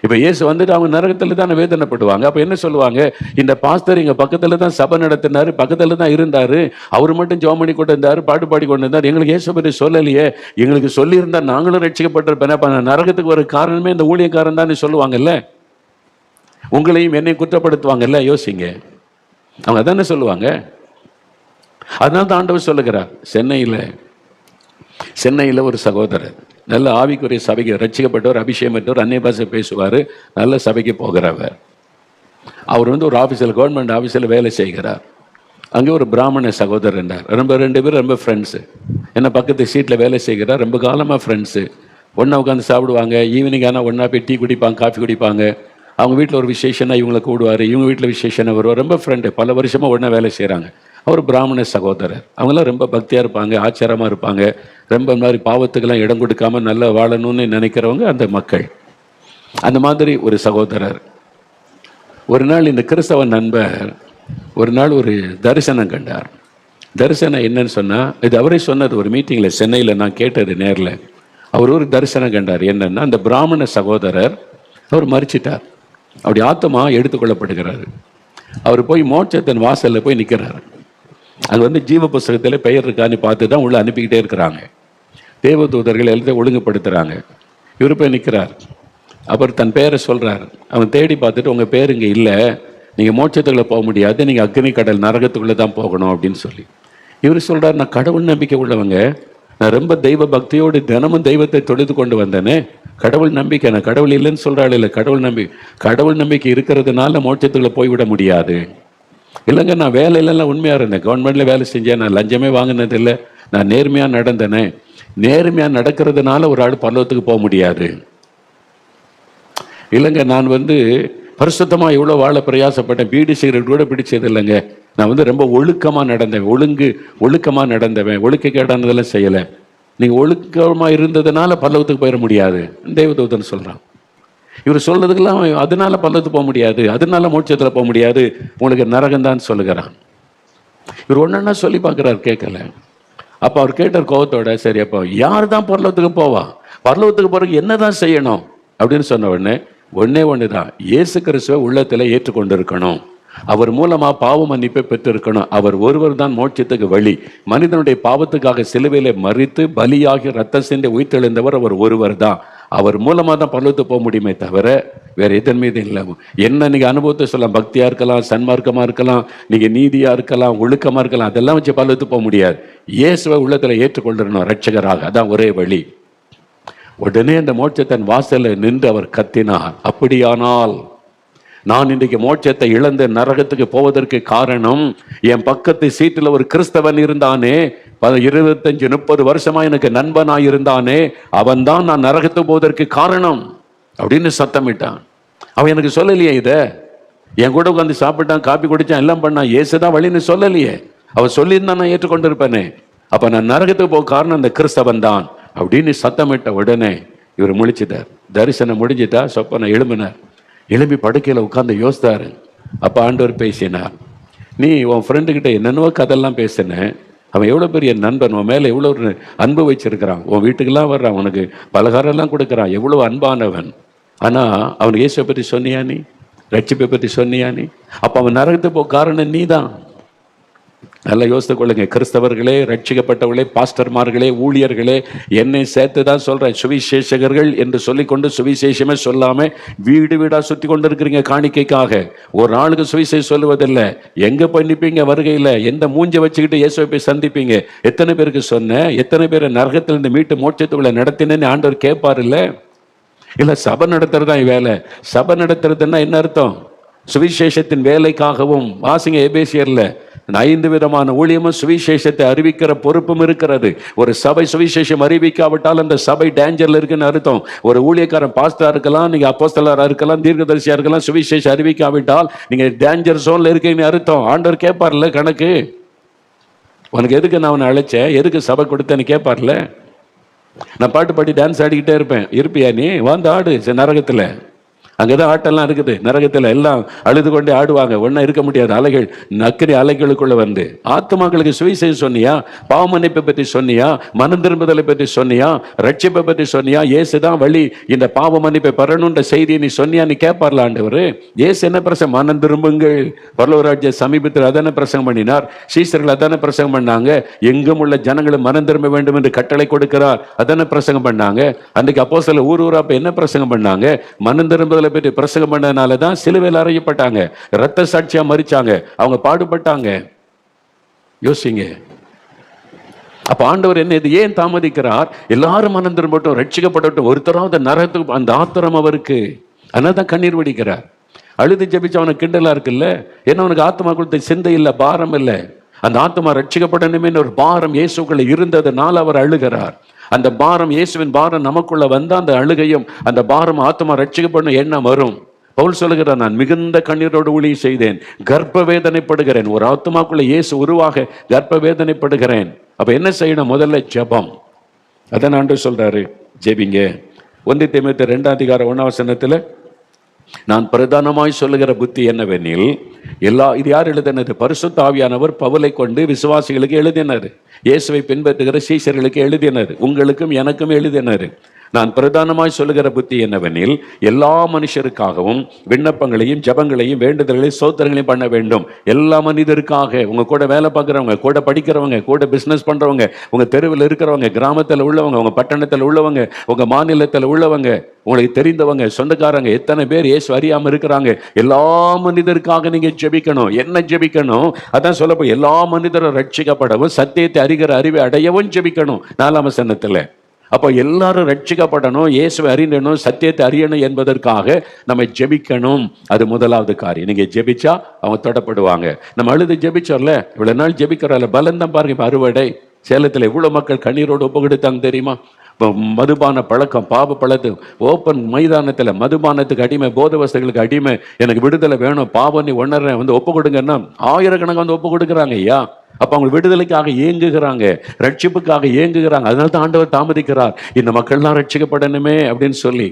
இப்போ இயேசு வந்துட்டு அவங்க நரகத்தில் தான் வேதனைப்படுவாங்க. அப்போ என்ன சொல்லுவாங்க? இந்த பாஸ்டர் எங்கள் பக்கத்தில் தான் சபை நடத்தினார், பக்கத்தில் தான் இருந்தார், அவர் மட்டும் ஜெபம் பண்ணி கொண்டு இருந்தார், பாட்டு பாடி கொண்டு இருந்தார், எங்களுக்கு இயேசு பற்றி சொல்லலையே, எங்களுக்கு சொல்லியிருந்தால் நாங்களும் ரட்சிக்கப்பட்டிருப்பேன். நரகத்துக்கு ஒரு காரணமே இந்த ஊழியக்காரன் தான் சொல்லுவாங்கல்ல. உங்களையும் என்னையும் குற்றப்படுத்துவாங்கல்ல. யோசிங்க, அவங்க அதானே சொல்லுவாங்க. அதனால தான் ஆண்டவர் சொல்லுகிறார். சென்னையில் ஒரு சகோதரர், நல்ல ஆவிக்குரிய சபைக்கு ரட்சிக்கப்பட்டவர், அபிஷேகம் பெற்றவர், அந்நிய பாஷை பேசுவார், நல்ல சபைக்கு போகிறவர். அவர் ஒரு ஆஃபீஸில், கவர்மெண்ட் ஆஃபீஸில் வேலை செய்கிறார். அங்கே ஒரு பிராமண சகோதரர் இருந்தார். 2 பேரும் ரொம்ப ஃப்ரெண்ட்ஸு. என்ன பக்கத்து சீட்டில் வேலை செய்கிறார், ரொம்ப காலமாக ஃப்ரெண்ட்ஸு. ஒன்றா உட்காந்து சாப்பிடுவாங்க, ஈவினிங் ஆனால் ஒன்றா போய் டீ குடிப்பாங்க, காஃபி குடிப்பாங்க. அவங்க வீட்டில் ஒரு விசேஷனா இவங்களை கூடுவார், இவங்க வீட்டில் விசேஷனா வருவார். ரொம்ப ஃப்ரெண்டு, பல வருஷமாக ஒன்றா வேலை செய்கிறாங்க. அவர் பிராமண சகோதரர். அவங்களாம் ரொம்ப பக்தியாக இருப்பாங்க, ஆச்சாரமாக இருப்பாங்க, ரொம்ப மாதிரி பாவத்துக்கெல்லாம் இடம் கொடுக்காம நல்லா வாழணும்னு நினைக்கிறவங்க அந்த மக்கள். அந்த மாதிரி ஒரு சகோதரர். ஒரு நாள் இந்த கிறிஸ்தவ நண்பர் ஒரு நாள் ஒரு தரிசனம் கண்டார். தரிசனம் என்னன்னு சொன்னால், இது அவரே சொன்னது ஒரு மீட்டிங்கில் சென்னையில், நான் கேட்டது நேரில். அவர் ஒரு தரிசனம் கண்டார். என்னன்னா, அந்த பிராமண சகோதரர் அவர் மரிச்சிட்டார், அப்படி ஆத்மா எடுத்துக்கொள்ளப்படுகிறாரு. அவர் போய் மோட்சத்தின் வாசலில் போய் நிற்கிறார். அது ஜீவ புஸ்தகத்தில் பெயர் இருக்கான்னு பார்த்து தான் உள்ள அனுப்பிக்கிட்டே இருக்கிறாங்க. தேவதூதர்கள் எல்லாத்தையும் ஒழுங்குபடுத்துகிறாங்க. இவர் போய் நிற்கிறார். அவர் தன் பேரை சொல்கிறார். அவன் தேடி பார்த்துட்டு, உங்கள் பேர் இங்கே இல்லை, நீங்கள் மோட்சத்துக்குள்ளே போக முடியாது, நீங்கள் அக்னி கடல் நரகத்துக்குள்ளே தான் போகணும் அப்படின்னு சொல்லி. இவர் சொல்கிறார், நான் கடவுள் நம்பிக்கை உள்ளவங்க, நான் ரொம்ப தெய்வ பக்தியோடு தினமும் தெய்வத்தை தொழுது கொண்டு வந்தேனே, கடவுள் நம்பிக்கை, நான் கடவுள் இல்லைன்னு சொல்கிறாள். இல்லை, கடவுள் நம்பிக்கை இருக்கிறதுனால மோட்சத்துக்குள்ளே போய்விட முடியாது. இல்லைங்க, நான் வேலையிலலாம் உண்மையாக இருந்தேன், கவர்மெண்ட்டில் வேலை செஞ்சேன், நான் லஞ்சமே வாங்கினது இல்லை, நான் நேர்மையாக நடந்தேனே. நேர்மையாக நடக்கிறதுனால ஒரு ஆள் பரலோகத்துக்கு போக முடியாது. இல்லைங்க, நான் பரிசுத்தமாக எவ்வளோ வாழ பிரயாசப்பட்டேன், பீடி சிகரெட் கூட பிடிச்சது இல்லைங்க, நான் ரொம்ப ஒழுக்கமாக நடந்தேன், ஒழுக்கமாக நடந்தவன், ஒழுக்கக்கேடானதெல்லாம் செய்யலை. நீங்கள் ஒழுக்கமாக இருந்ததுனால பரலோகத்துக்கு போயிட முடியாது தேவதூதன் சொல்கிறான். இவர் சொல்றதுக்கெல்லாம் அதனால பரலோகத்துக்கு போக முடியாது, அதனால மோட்சத்தில் போக முடியாது, உங்களுக்கு நரகம்தான் சொல்லுகிறான். இவர் ஒன்றா சொல்லி பார்க்குறாரு, கேட்கல. அப்போ அவர் கேட்டார் கோபத்தோட, சரி அப்போ யார் தான் பரலோகத்துக்கு போவா, பரலோகத்துக்கு போகிறதுக்கு என்ன தான் செய்யணும் அப்படின்னு சொன்ன உடனே ஒன்று தான், இயேசு கிறிஸ்துவை உள்ளத்தில் ஏற்றுக்கொண்டு இருக்கணும், அவர் மூலமா பாவ மன்னிப்பை பெற்றிருக்கணும். அவர் ஒருவர் தான் மோட்சத்துக்கு வழி. மனிதனுடைய பாவத்துக்காக சிலுவையில மரித்து பலியாகி ரத்தம் சிந்தி உயிர்த்தெழுந்தவர் அவர் ஒருவர் தான். அவர் மூலமா தான் பரலோகத்துக்கு போக முடியுமே தவிர வேற எதன் மீது இல்லை. என்ன நீங்க அனுபவத்தை சொல்லலாம், பக்தியா இருக்கலாம், சன்மார்க்கமா இருக்கலாம், நீங்க நீதியா இருக்கலாம், ஒழுக்கமா இருக்கலாம், அதெல்லாம் வச்சு பரலோகத்துக்கு போக முடியாது. இயேசுவை உள்ளத்துல ஏற்றுக்கொள்ளணும் ரட்சகராக, அதான் ஒரே வழி. உடனே அந்த மோட்சத்தின் வாசல்ல நின்று அவர் கத்தினார், அப்படியானால் நான் இன்றைக்கு மோட்சத்தை இழந்த நரகத்துக்கு போவதற்கு காரணம், என் பக்கத்து சீட்டில் ஒரு கிறிஸ்தவன் இருந்தானே, 25-30 வருஷமா எனக்கு நண்பனாய் இருந்தானே, அவன் தான் நான் நரகத்துக்கு போவதற்கு காரணம் அப்படின்னு சத்தமிட்டான். அவன் எனக்கு சொல்லலையே, இதை என் கூட உட்காந்து சாப்பிட்டான், காப்பி குடிச்சான், எல்லாம் பண்ணான், இயேசுதான் வழின்னு சொல்லலையே. அவன் சொல்லியிருந்தான், நான் ஏற்றுக்கொண்டிருப்பேனே. அப்ப நான் நரகத்துக்கு போக காரணம் அந்த கிறிஸ்தவன் தான் அப்படின்னு சத்தமிட்ட உடனே இவர் முழிச்சிட்டார். தரிசனம் முடிஞ்சிட்டா, சொப்பனை எழும்பினார். எழும்பி படுக்கையில் உட்கார்ந்து யோசித்தாரு. அப்ப ஆண்டவர் பேசினார், நீ உன் ஃப்ரெண்டுக்கிட்ட என்னென்னவோ கதெல்லாம் பேசின, அவன் எவ்வளோ பெரிய நண்பன், உன் மேலே எவ்வளோ ஒரு அன்பு வச்சிருக்கிறான், உன் வீட்டுக்கெல்லாம் வர்றான், உனக்கு பலகாரம்லாம் கொடுக்குறான், எவ்வளோ அன்பானவன். ஆனால் அவனுக்கு இயேசுவை பற்றி சொன்னியா நீ? ரட்சிப்பை பற்றி சொன்னியா நீ? அப்போ அவன் நரகத்துக்கு போக காரணம் நீ தான். நல்லா யோசித்து கொள்ளுங்க கிறிஸ்தவர்களே, ரட்சிக்கப்பட்டவர்களே, பாஸ்டர்மார்களே, ஊழியர்களே, என்னை சேர்த்து தான் சொல்றேன். சுவிசேஷகர்கள் என்று சொல்லிக்கொண்டு சுவிசேஷமே சொல்லாம வீடு வீடா சுத்தி கொண்டு இருக்கிறீங்க காணிக்கைக்காக. ஒரு ஆளுக்கு சுவிசேஷம் சொல்லுவதில்லை. எங்க போய் நிற்பீங்க வருகையில்? எந்த மூஞ்ச வச்சுக்கிட்டு இயேசுவை போய் சந்திப்பீங்க? எத்தனை பேருக்கு சொன்ன? எத்தனை பேரை நரகத்திலிருந்து மீட்டு மோட்சத்துக்குள்ள நடத்தினேன்னு ஆண்டவர் கேட்பார் இல்ல? இல்ல சபை நடத்துறதா வேலை. சபை நடத்துறதுன்னா என்ன அர்த்தம்? சுவிசேஷத்தின் வேலைக்காகவும். வாசிங்க எபேசியர்ல 5 விதமான ஊழியமும் சுவிசேஷத்தை அறிவிக்கிற பொறுப்பும் இருக்கிறது. ஒரு சபை சுவிசேஷம் அறிவிக்காவிட்டால் அந்த சபை டேஞ்சர்ல இருக்குன்னு அர்த்தம். ஒரு ஊழியக்காரன் பாஸ்டரா இருக்கலாம், நீங்க அப்போஸ்தலரா இருக்கலாம், தீர்க்கதரிசியா இருக்கலாம், சுவிசேஷம் அறிவிக்காவிட்டால் நீங்க டேஞ்சர் ஜோன்ல இருக்கீங்கன்னு அர்த்தம். ஆண்டவர் கேட்பார்ல கணக்கு. உனக்கு எதுக்கு நான் அவனை அழைச்சேன், எதுக்கு சபை கொடுத்தேன்னு கேட்பார்ல. நான் பாட்டு பாடி டான்ஸ் ஆடிக்கிட்டே இருப்பியா நீ? வந்து ஆடு நரகத்துல. அங்கதான் ஆட்டெல்லாம் இருக்குது நரகத்துல. எல்லாம் அழுது கொண்டே ஆடுவாங்க. ஒன்னா இருக்க முடியாது. அலைகள், நக்கரி அலைகளுக்குள்ள வந்து. ஆத்மாக்களுக்கு சுவிசேஷம் சொன்னியா? பாவ மன்னிப்பை பற்றி சொன்னியா? மனம் திரும்புதலை பற்றி சொன்னியா? ரட்சிப்பை பற்றி சொன்னியா? இயேசுதான் வழி, இந்த பாவ மன்னிப்பை பெறணுன்ற செய்தியை நீ சொன்னியா? நீ கேட்பார்ல ஆண்டவர். இயேசு என்ன பிரசங்கம்? மனம் திரும்புங்கள், பரலோகராஜ்ய சமீபத்தில் அதான பிரசங்கம் பண்ணினார். சீசர்கள் அதான பிரசங்கம் பண்ணாங்க. எங்கும் உள்ள ஜனங்களும் மனம் திரும்ப வேண்டும் என்று கட்டளை கொடுக்கிறார், அதான பிரசங்கம் பண்ணாங்க. அன்றைக்கு அப்போஸ்தலர் ஊர் ஊரா என்ன பிரசங்கம் பண்ணாங்க? மனம் திரும்புதலை பற்றி பிரசங்கம் பண்ணதுனால தான் சிலுவையில் அறையப்பட்டாங்க, இரத்த சாட்சியா மரிச்சாங்க, அவங்க பாடுபட்டாங்க. யோசிங்க. அப்ப ஆண்டவர் என்ன இது ஏன் தாமதிக்கிறார்? எல்லாரும் மனம் திரும்பட்டும், ரட்சிக்கப்படட்டும், ஒருத்தராவது நரகத்துக்கு அந்த ஆத்திரம் அவருக்கு. அதனால தான் கண்ணீர் வடிக்கிறார். அழுது ஜெபிச்சு அவனுக்கு கிண்டலா இருக்குல்ல. ஏன்னா அவனுக்கு ஆத்மா கொடுத்த சிந்தை இல்லை, பாரம் இல்லை. அந்த ஆத்மா ரட்சிக்கப்படணுமே ஒரு பாரம் இயேசுக்குள்ள இருந்ததுனால அவர் அழுகிறார். அந்த பாரம், இயேசுவின் பாரம் நமக்குள்ள வந்தா அந்த அழுகையும் அந்த பாரம் ஆத்மா ரட்சிக்கப்படணும் எண்ணம் வரும். பவுல் சொல்லுகிறார், நான் மிகுந்த கண்ணீரோடு ஊழியம் செய்தேன், கர்ப்ப வேதனைப்படுகிறேன். ஒரு ஆத்மாக்குள்ள இயேசு உருவாக கர்ப்ப வேதனைப்படுகிறேன். அப்ப என்ன செய்யணும்? முதல்ல ஜெபம். அதான் ஆண்டவர் சொல்றாரு, ஜெபிங்க. 1 தீமோத்தேயு 2:1 நான் பிரதானமாய் சொல்லுகிற புத்தி என்னவெனில், இது யார் எழுதினது? பரிசுத்த ஆவியானவர் பவுலை கொண்டு விசுவாசிகளுக்கு எழுதினார், இயேசுவை பின்பற்றுகிற சீஷர்களுக்கு எழுதினார், உங்களுக்கும் எனக்கும் எழுதினார். நான் பிரதானமாய் சொல்லுகிற புத்தி என்னவெனில், எல்லா மனுஷருக்காகவும் விண்ணப்பங்களையும் ஜபங்களையும் வேண்டுதல்களையும் சோத்திரங்களையும் பண்ண வேண்டும். எல்லா மனிதருக்காக, உங்க கூட வேலை பார்க்குறவங்க, கூட படிக்கிறவங்க, கூட பிஸ்னஸ் பண்றவங்க, உங்க தெருவில் இருக்கிறவங்க, கிராமத்தில் உள்ளவங்க, உங்க பட்டணத்தில் உள்ளவங்க, உங்க மாநிலத்தில் உள்ளவங்க, உங்களுக்கு தெரிந்தவங்க, சொந்தக்காரங்க, எத்தனை பேர் இயேசு அறியாம இருக்கிறாங்க, எல்லா மனிதருக்காக நீங்க ஜெபிக்கணும். என்ன ஜெபிக்கணும்? அதான் சொல்லப்போ எல்லா மனிதரும் ரட்சிக்கப்படவும் சத்தியத்தை அறிகிற அறிவை அடையவும் ஜெபிக்கணும் 4ஆம் வசனத்துல. அப்போ எல்லாரும் ரட்சிக்கப்படணும், இயேசுவை அறியணும், சத்தியத்தை அறியணும் என்பதற்காக நம்ம ஜெபிக்கணும். அது முதலாவது காரியம். நீங்க ஜெபிச்சா அவங்க தொடப்படுவாங்க. நம்ம அழுது ஜெபிச்சோம்ல, இவ்வளவு நாள் ஜெபிக்கிறோம்ல, பலந்தான் பாருங்க. இப்போ அறுவடை சேலத்தில் எவ்வளவு மக்கள் கண்ணீரோடு ஒப்பு கொடுத்தாங்க தெரியுமா? மதுபான பழக்கம், பாவ பழத்து ஓப்பன் மைதானத்தில் மதுபானத்துக்கு அடிமை, போத வசதிகளுக்கு அடிமை, எனக்கு விடுதலை வேணும், பாவம் நீ உணர்றேன், வந்து ஒப்பு கொடுங்கன்னா ஆயிரக்கணக்காக வந்து ஒப்பு கொடுக்குறாங்க. ஐயா, அப்ப அவங்க விடுதலைக்காக ஏங்குகிறாங்க, ரட்சிப்புக்காக ஏங்குகிறாங்க. அதனால தான் ஆண்டவர் தாமதிக்கிறார், இந்த மக்கள்லாம் ரட்சிக்கப்படணுமே அப்படின்னு சொல்லி.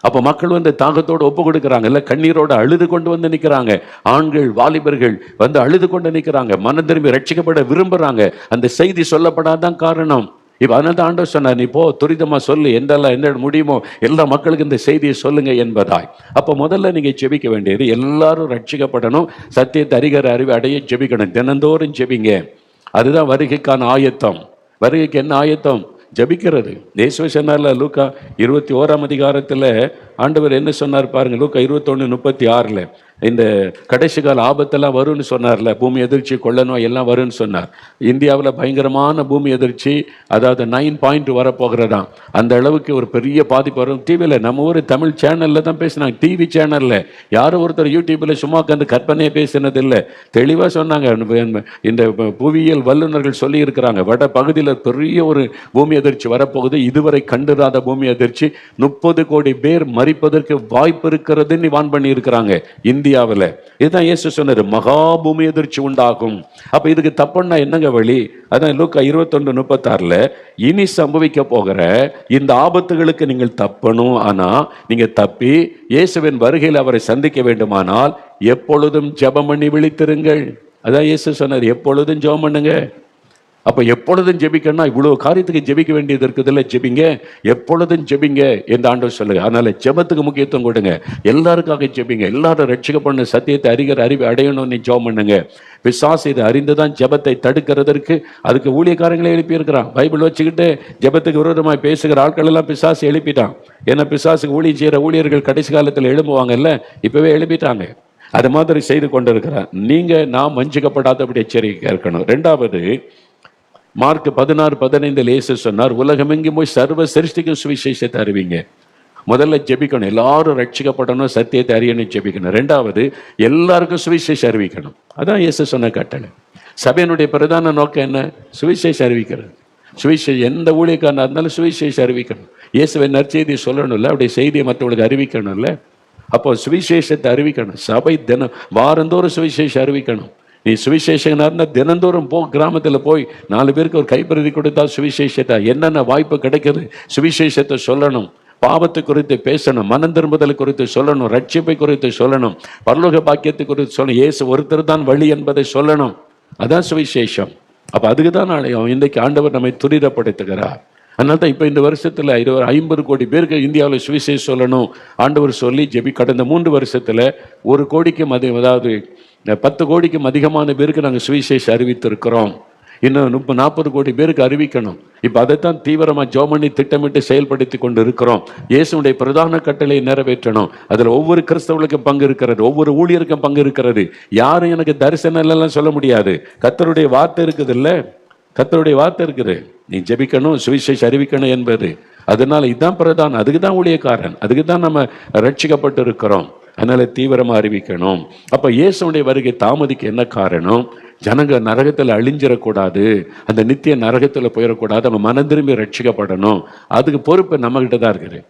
அப்ப மக்கள் வந்து தாகத்தோடு ஒப்பு கொடுக்குறாங்க, இல்ல கண்ணீரோடு அழுது கொண்டு வந்து நிற்கிறாங்க. ஆண்கள், வாலிபர்கள் வந்து அழுது கொண்டு நிற்கிறாங்க, மனம் திரும்பி ரட்சிக்கப்பட விரும்புறாங்க. அந்த செய்தி சொல்லப்படாதான் காரணம். இப்ப அதனால தான் ஆண்டவர் சொன்னார், நீ போ, துரிதமா சொல்லு, எந்த முடியுமோ எல்லா மக்களுக்கு இந்த செய்தியை சொல்லுங்க என்பதாய். அப்ப முதல்ல நீங்க ஜெபிக்க வேண்டியது, எல்லாரும் ரட்சிக்கப்படணும், சத்தியத்தை அறிகிற அறிவை அடைய ஜெபிக்கணும். தினந்தோறும் ஜெபிங்க. அதுதான் வருகைக்கான ஆயத்தம். வருகைக்கு என்ன ஆயத்தம்? ஜபிக்கிறது. இயேசு சொன்னார்ல, லூக்கா 21 ஆண்டவர் என்ன சொன்னார் பாருங்க. லூக்கா 21:36 இந்த கடைசி கால ஆபத்தெல்லாம் வரும்னு சொன்னார்ல, பூமி எதிர்ச்சி, கொள்ள நோய் எல்லாம் வரும்னு சொன்னார். இந்தியாவில் பயங்கரமான பூமி எதிர்ச்சி, அதாவது 9 வரப்போகிறதாம். அந்த அளவுக்கு ஒரு பெரிய பாதிப்பு வரும். டிவியில் நம்ம ஊர் தமிழ் சேனலில் தான் பேசினாங்க, டிவி சேனலில். யாரும் ஒருத்தர் யூடியூப்பில் சும்மா உட்காந்து கற்பனையே பேசினதில்லை, தெளிவாக சொன்னாங்க. இந்த புவியியல் வல்லுநர்கள் சொல்லி இருக்கிறாங்க, வட பகுதியில் பெரிய ஒரு பூமி எதிர்ச்சி வரப்போகுது, இதுவரை கண்டிராத பூமி எதிர்ச்சி, 30 கோடி பேர் மரிப்பதற்கு வாய்ப்பு இருக்கிறதுன்னு வான் பண்ணி இருக்கிறாங்க இந்தியாவில். இதுதான் இயேசு சொன்னார், மகா பூமி எதிர்ச்சி உண்டாகும். அப்ப இதுக்கு தப்புன்னா என்னங்க வழி? அதான் லூக்கா 21:36 இனி சம்பவிக்க போகிற இந்த ஆபத்துகளுக்கு நீங்கள் தப்பணும். ஆனா நீங்க தப்பி இயேசுவின் வருகையில் அவரை சந்திக்க வேண்டுமானால் எப்பொழுதும் ஜெபம் பண்ணி விழித்திருங்கள். அதான் இயேசு சொன்னார், எப்பொழுதும் ஜெபம் பண்ணுங்க. அப்போ எப்பொழுதும் ஜெபிக்கணும்னா இவ்வளோ காரியத்துக்கு ஜெபிக்க வேண்டியது இருக்குதுல்ல, ஜெபிங்க, எப்பொழுதும் ஜெபிங்க என்று ஆண்டவர் சொல்லுங்க. அதனால ஜெபத்துக்கு முக்கியத்துவம் கொடுங்க, எல்லாருக்காக ஜெபிங்க, எல்லாரும் ரட்சிக்கப்படணும், சத்தியத்தை அறிவு அடையணும்னு ஜெபம் பண்ணுங்க. பிசாசு இதை அறிந்துதான் ஜெபத்தை தடுக்கிறதற்கு அதுக்கு ஊழியக்காரங்களை எழுப்பி இருக்கிறான். பைபிள் வச்சுக்கிட்டு ஜெபத்துக்கு விரோதமாக பேசுகிற ஆட்கள் எல்லாம் பிசாசு எழுப்பிட்டான். ஏன்னா பிசாசுக்கு ஊழியம் செய்கிற ஊழியர்கள் கடைசி காலத்தில் எழும்புவாங்கல்ல, இப்பவே எழுப்பிட்டாங்க. அது மாதிரி செய்து கொண்டிருக்கிறான். நீங்க நாம் வஞ்சிக்கப்படாதபடி எச்சரிக்கை இருக்கணும். ரெண்டாவது, மார்க் 16:15 இயேசு சொன்னார், உலகமெங்கும் போய் சர்வ சிருஷ்டிக்கும் சுவிசேஷத்தை அறிவிங்க. முதல்ல ஜெபிக்கணும், எல்லாரும் ரட்சிக்கப்படணும், சத்தியத்தை அறியணும், ஜெபிக்கணும். ரெண்டாவது, எல்லாருக்கும் சுவிசேஷம் அறிவிக்கணும். அதான் இயேசு சொன்ன கட்டளை. சபையினுடைய பிரதான நோக்கம் என்ன? சுவிசேஷம் அறிவிக்கிறது. சுவிசேஷம் எந்த ஊழியக்காரனாக இருந்தாலும் சுவிசேஷம் அறிவிக்கணும். இயேசுவை நற்செய்தியை சொல்லணும்ல, அப்படியே செய்தியை மற்றவங்களுக்கு அறிவிக்கணும்ல. அப்போ சுவிசேஷத்தை அறிவிக்கணும். சபை தினம் வாரந்தோறும் சுவிசேஷம் அறிவிக்கணும். நீ சுவிசேஷகனா இருந்தால் தினந்தோறும் கிராமத்தில் போய் 4 பேருக்கு ஒரு கைப்பிரதி கொடுத்தா சுவிசேஷத்தை என்னென்ன வாய்ப்பு கிடைக்குது சுவிசேஷத்தை சொல்லணும். பாவத்தை குறித்து பேசணும், மனம் திரும்புதல் குறித்து சொல்லணும், ரட்சிப்பை குறித்து சொல்லணும், பரலோக பாக்கியத்தை குறித்து சொல்லணும், இயேசு ஒருத்தர் தான் வழி என்பதை சொல்லணும். அதான் சுவிசேஷம். அப்போ அதுக்கு தான் இன்றைக்கு ஆண்டவர் நம்மை துரிதப்படுத்துகிறார். அதனால தான் இப்போ இந்த வருஷத்தில் 50 கோடி பேருக்கு இந்தியாவில் சுவிசேஷம் சொல்லணும் ஆண்டவர் சொல்லி கடந்த 3 வருஷத்தில் 1 கோடிக்கும் அதாவது 10 கோடிக்கும் அதிகமான பேருக்கு நாங்கள் சுவிசேஷம் அறிவித்திருக்கிறோம். இன்னும் 30-40 கோடி பேருக்கு அறிவிக்கணும். இப்போ அதைத்தான் தீவிரமாக ஜெபம் திட்டமிட்டு செயல்படுத்தி கொண்டு இருக்கிறோம். இயேசுடைய பிரதான கட்டளை நிறைவேற்றணும். அதில் ஒவ்வொரு கிறிஸ்தவர்களுக்கும் பங்கு இருக்கிறது, ஒவ்வொரு ஊழியருக்கும் பங்கு இருக்கிறது. யாரும் எனக்கு தரிசனம் எல்லாம் சொல்ல முடியாது. கர்த்தருடைய வார்த்தை இருக்குது இல்லை, கர்த்தருடைய வார்த்தை இருக்குது. நீ ஜெபிக்கணும், சுவிசேஷம் அறிவிக்கணும் என்பது. அதனால இதுதான் பிரதானம், அதுக்கு தான் ஊழியக்காரன், அதுக்கு தான் நம்ம ரட்சிக்கப்பட்டு இருக்கிறோம். அதனால தீவிரமா அறிவிக்கணும். அப்ப இயேசுடைய வருகை தாமதிக்க என்ன காரணம்? ஜனங்க நரகத்தில் அழிஞ்சிடக்கூடாது, அந்த நித்திய நரகத்தில் போயிடக்கூடாது, நம்ம மனம் திரும்பி ரட்சிக்கப்படணும். அதுக்கு பொறுப்பு நம்ம கிட்ட தான் இருக்குது.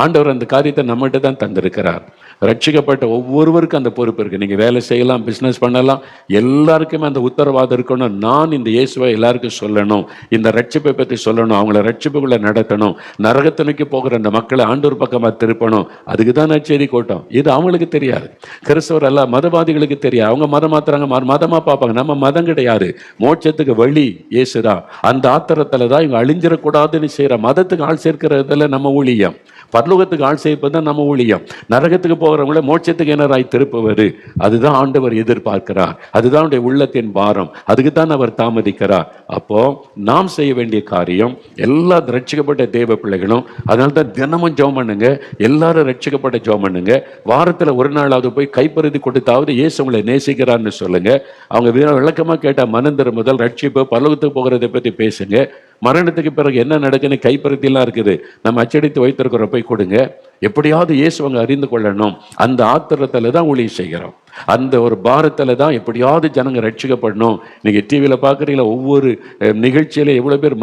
ஆண்டவர் அந்த காரியத்தை நம்மகிட்ட தான் தந்திருக்கிறார். ரட்சிக்கப்பட்ட ஒவ்வொருவருக்கும் அந்த பொறுப்பு இருக்கு. நீங்க வேலை செய்யலாம், பிசினஸ் பண்ணலாம், எல்லாருக்குமே அந்த உத்தரவாதம் இருக்கணும். நான் இந்த இயேசுவை எல்லாருக்கும் சொல்லணும், இந்த ரட்சிப்பை பற்றி சொல்லணும், அவங்கள ரட்சிப்புக்குள்ள நடத்தணும், நரகத்தினுக்கு போகிற அந்த மக்களை ஆண்டவர் பக்கமா திருப்பணும். அதுக்கு தான் நற்செய்தி கூட்டம். இது அவங்களுக்கு தெரியாது, கிறிஸ்தவர் அல்ல மதவாதிகளுக்கு தெரியாது. அவங்க மதம் மாத்துறாங்க, மதமா பார்ப்பாங்க. நம்ம மதம் கிடையாது, மோட்சத்துக்கு வழி இயேசுதான். அந்த ஆத்திரத்துல தான் இவங்க அழிஞ்சிடக்கூடாதுன்னு செய்யற மதத்துக்கு ஆள் சேர்க்கிறதுல நம்ம ஊழியம், பரலோகத்துக்கு ஆள் செய்வது தான் நம்ம ஊழியம். நரகத்துக்கு போகிறவங்கள மோட்சத்துக்கு என்னராய் திருப்புவது, அதுதான் ஆண்டவர் எதிர்பார்க்கிறார். அதுதான் அவருடைய உள்ளத்தின் பாரம். அதுக்கு தான் அவர் தாமதிக்கிறார். அப்போ நாம் செய்ய வேண்டிய காரியம், எல்லா ரட்சிக்கப்பட்ட தேவ பிள்ளைகளும் அதனால தான் தினமும் ஜெபம் பண்ணுங்க, எல்லாரும் ரட்சிக்கப்பட்ட ஜெபம் பண்ணுங்க. வாரத்தில் ஒரு நாளாவது போய் கைப்பறுதி கொடுத்தாவது இயேசு உங்களை நேசிக்கிறான்னு சொல்லுங்க. அவங்க விளக்கமா கேட்டா மனம் திரும்புதல், ரட்சிப்பு, பரலோகத்துக்கு போகிறதை பற்றி பேசுங்க. மரணத்துக்கு பிறகு என்ன நடக்குன்னு கைப்பறுத்திலாம் இருக்குது, நம்ம அச்சடித்து வைத்திருக்கிற போய் கொடுங்க. எப்படியாவது இயேசுவங்க அறிந்து கொள்ளணும். அந்த ஆத்திரத்துல தான் ஊழியம் செய்கிறோம், அந்த ஒரு பாரத்துல தான் எப்படியாவது ஜனங்க ரட்சிக்கப்படணும். நீங்க டிவியில பாக்குறீங்களா, ஒவ்வொரு நிகழ்ச்சியில எவ்வளவு பேர்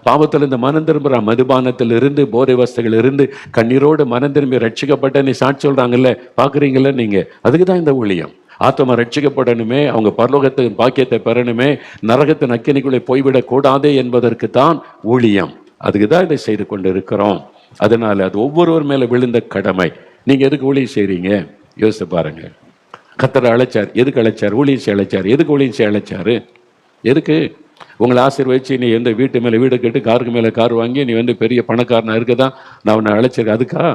பாவத்துல இருந்து மனம் திரும்புறான், மதுபானத்தில் இருந்து, போதை வஸ்துகள் இருந்து கண்ணீரோடு மனம் திரும்பி ரட்சிக்கப்பட்டன்னு சாட்சி சொல்றாங்கல்ல, பாக்குறீங்கல்ல நீங்க. அதுக்கு தான் இந்த ஊழியம். ஆத்மா ரட்சிக்கப்படணுமே, அவங்க பரலோகத்தின் பாக்கியத்தை பெறணுமே, நரகத்தின் அக்கினிக்குள்ளே போய்விடக் கூடாதே என்பதற்கு தான் ஊழியம். அதுக்கு தான் இதை செய்து கொண்டு இருக்கிறோம். அதனால அது ஒவ்வொருவர் மேல விழுந்த கடமை. நீங்க எதுக்கு ஊழியம் செய்றீங்க யோசித்து பாருங்க. கர்த்தர் அழைச்சார், எதுக்கு அழைச்சார்? ஊழியம் செய்ய அழைச்சார். எதுக்கு ஊழியம் செய்ய அழைச்சாரு? எதுக்கு? உங்களை ஆசீர்வதிச்சு நீ எந்த வீட்டு மேல வீடு கட்டு, காருக்கு மேல கார் வாங்கி நீ பெரிய பணக்காரனா இருக்கதான் நான் உன்னை அழைச்சிருக்கேன். அதுக்கா?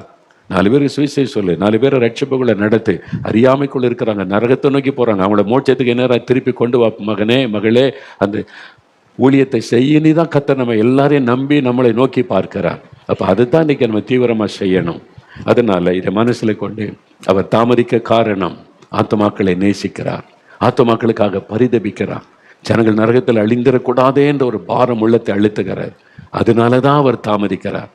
4 பேருக்கு சுவிசேஷம் சொல்லு, 4 பேரை ரட்சிப்புக்குள்ள நடத்து. அறியாமைக்குள்ள இருக்கிறாங்க, நரகத்தை நோக்கி போறாங்க, அவங்கள மோட்சத்துக்கு என்ன திருப்பி கொண்டு வா. மகனே மகளே, அந்த ஊழியத்தை செய்யணி தான் கர்த்தர் நம்ம எல்லாரையும் நம்பி நம்மளை நோக்கி பார்க்கிறார். அப்ப அதுதான் இன்னைக்கு நம்ம தீவிரமா செய்யணும். அதனால இதை மனசுல கொண்டு அவர் தாமதிக்க காரணம், ஆத்துமாக்களை நேசிக்கிறார், ஆத்துமாக்களுக்காக பரிதபிக்கிறார். ஜனங்கள் நரகத்தில் அழிந்திடக்கூடாதே என்ற ஒரு பாரம் உள்ளத்தை அழுத்துகிறார். அதனாலதான் அவர் தாமதிக்கிறார்.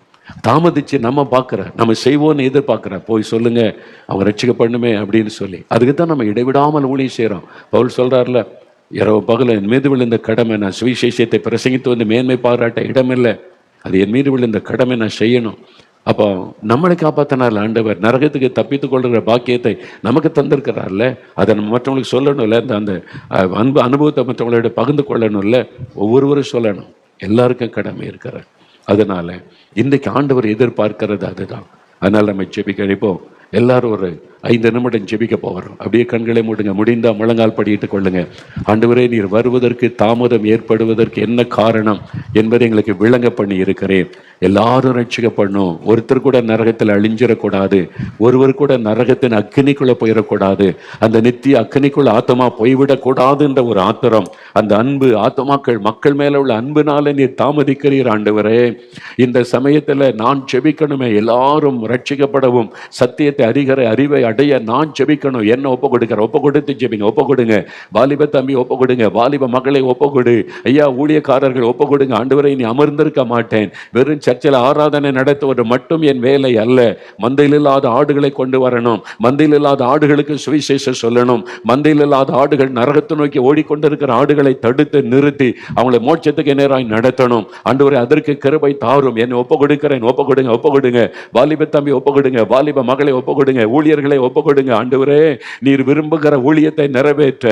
தாமதிச்சு நம்ம பார்க்கிற, நம்ம செய்வோன்னு எதிர்பார்க்கிற, போய் சொல்லுங்க அவங்க ரட்சிக்கப்படணுமே அப்படின்னு சொல்லி. அதுக்கு தான் நம்ம இடைவிடாமல் ஊழியம் செய்யறோம். பவுல் சொல்றாருல, இரவு பகல என் மீது விழுந்த கடமை, நான் சுவிசேஷத்தை பிரசங்கித்து வந்து மேன்மை பாராட்ட இடமில்லை, அது என் மீது விழுந்த கடமை நான் செய்யணும். அப்போ நம்மளை காப்பாற்றினார்ல ஆண்டவர், நரகத்துக்கு தப்பித்துக் கொள்கிற பாக்கியத்தை நமக்கு தந்திருக்கிறார்ல, அதை நம்ம மற்றவங்களுக்கு சொல்லணும்ல, அந்த அனுபவத்தை மற்றவங்களோட பகிர்ந்து கொள்ளணும்ல, ஒவ்வொருவரும் சொல்லணும். எல்லாருக்கும் கடமை இருக்கிறார். அதனால இன்றைக்கு ஆண்டவர் எதிர்பார்க்கிறது அதுதான். அதனால நம்ம ஜெபிக்க இப்போ எல்லாரும் ஒரு 5 நிமிடம் ஜெபிக்க போகிறோம். அப்படியே கண்களை மூடுங்க, முடிந்தா முழங்கால் படியிட்டுக் கொள்ளுங்க. ஆண்டவரே, நீர் வருவதற்கு தாமதம் ஏற்படுவதற்கு என்ன காரணம் என்பதை எங்களுக்கு விளங்க பண்ணி இருக்கிறேன். எல்லாரும் ரட்சிக்கப்படணும், ஒருத்தர் கூட நரகத்தில் அழிஞ்சிடக்கூடாது, ஒருவர் கூட நரகத்தின் அக்கினிக்குள்ள போயிடக்கூடாது, அந்த நித்திய அக்கினிக்குள்ள ஆத்மா போய்விடக்கூடாதுன்ற ஒரு ஆத்திரம், அந்த அன்பு ஆத்மாக்கள் மக்கள் மேல உள்ள அன்புனால நீர் தாமதிக்கிறீர். ஆண்டவரே, இந்த சமயத்துல நான் ஜெபிக்கணுமே, எல்லாரும் ரட்சிக்கப்படவும் சத்தியத்தை அறிவை அடைய நான் ஜெபிக்கணும். என்ன ஒப்பு கொடுத்து ஜெபிங்க. ஒப்பு கொடுங்க வாலிப தம்பி, ஒப்பு கொடுங்க வாலிப மகளை, ஒப்பு கொடு ஐயா. ஊழியக்காரர்கள் ஒப்பு கொடுங்க. ஆண்டவரை, நீ அமர்ந்திருக்க மாட்டேன், வெறும் சர்ச்சில் ஆராதனை நடத்துவது மட்டும் என் வேலை அல்ல. மந்தையில் இல்லாத ஆடுகளை கொண்டு வரணும், மந்தையில் இல்லாத ஆடுகளுக்கு சுவிசேஷம் சொல்லணும், மந்தையில் இல்லாத ஆடுகள் நரகத்தை நோக்கி ஓடிக்கொண்டிருக்கிற ஆடுகளை தடுத்து நிறுத்தி அவங்களை மோட்சத்துக்கு நேராய் நடத்தணும். ஆண்டவரை, அதற்கு கிருபை தாரும். என்னை ஒப்பு கொடுக்கிறேன். ஒப்பு கொடுங்க வாலிப தம்பி, ஒப்பு கொடுங்க வாலிப மகளை, ஒப்பு கொடுங்க ஊழியர்களை, ஒப்பு கொடுங்க. ஆண்டவரே, நீர் விரும்புகிற ஊழியத்தை நிறைவேற்ற,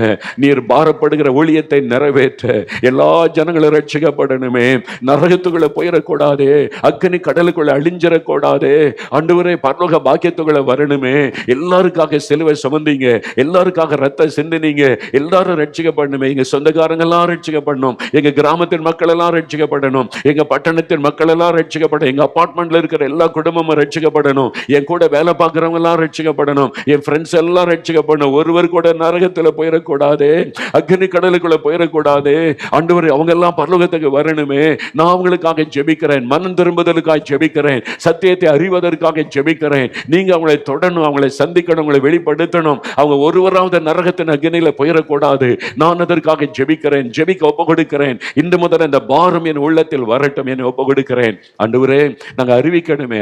நீர் பாரப்படுகிற ஊழியத்தை நிறைவேற்ற எல்லா ஜனங்களும் ரட்சிக்கப்படணுமே, நரகத்துக்குள்ள போயிடக்கூடாதே, அக்கினி கடலுக்குள்ள அழிஞ்சிடக்கூடாதே. ஆண்டவரே, பரலோக பாக்கியத்துக்குள்ள வரணுமே. எல்லாருக்காக சிலுவை சுமந்தீங்க, எல்லாருக்காக ரத்தம் சிந்தினீங்க, எல்லாரும் ரட்சிக்கப்படணுமே. எங்க சொந்தக்காரங்க எல்லாம் ரட்சிக்கப்படணும், எங்க கிராமத்தின் மக்கள் எல்லாம் ரட்சிக்கப்படணும், எங்க பட்டணத்தின் மக்கள் எல்லாம் ரட்சிக்கப்படணும், எங்க அபார்ட்மெண்ட்ல இருக்கிற எல்லா குடும்பமும் ரட்சிக்கப்படணும், என் கூட வேலை பார்க்கிறவங்க எல்லாம் ரட்சிக்கப்படணும், என் ஃப்ரெண்ட்ஸ் எல்லாம் ரட்சிக்கப்படணும். ஒருவர் கூட நரகத்துல போயிடக்கூடாதே, அக்னி கடலுக்குள்ள போயிடக்கூடாது. ஆண்டவரே, அவங்க எல்லாம் பரலோகத்துக்கு வரணுமே. நான் அவங்களுக்காக ஜெபிக்கிறேன், மனம் திரும்புதலுக்காக ஜெபிக்கிறேன், சத்தியத்தை அறிவதற்காக ஜெபிக்கிறேன். நீங்க அவங்களை தொடணும், அவங்களை சந்திக்கணும், அவங்களை வெளிப்படுத்தணும். அவங்க ஒருவராவது நரகத்தின் அக்னியில போயிடக்கூடாது. நான் அதற்காக ஜெபிக்கிறேன், ஜெபிக்க ஒப்பு கொடுக்கிறேன். இந்த முதல் இந்த பாரம் என் உள்ளத்தில் வரட்டும், என்னை ஒப்பு கொடுக்கிறேன். ஆண்டவரே, நாங்க அறிவிக்கணுமே,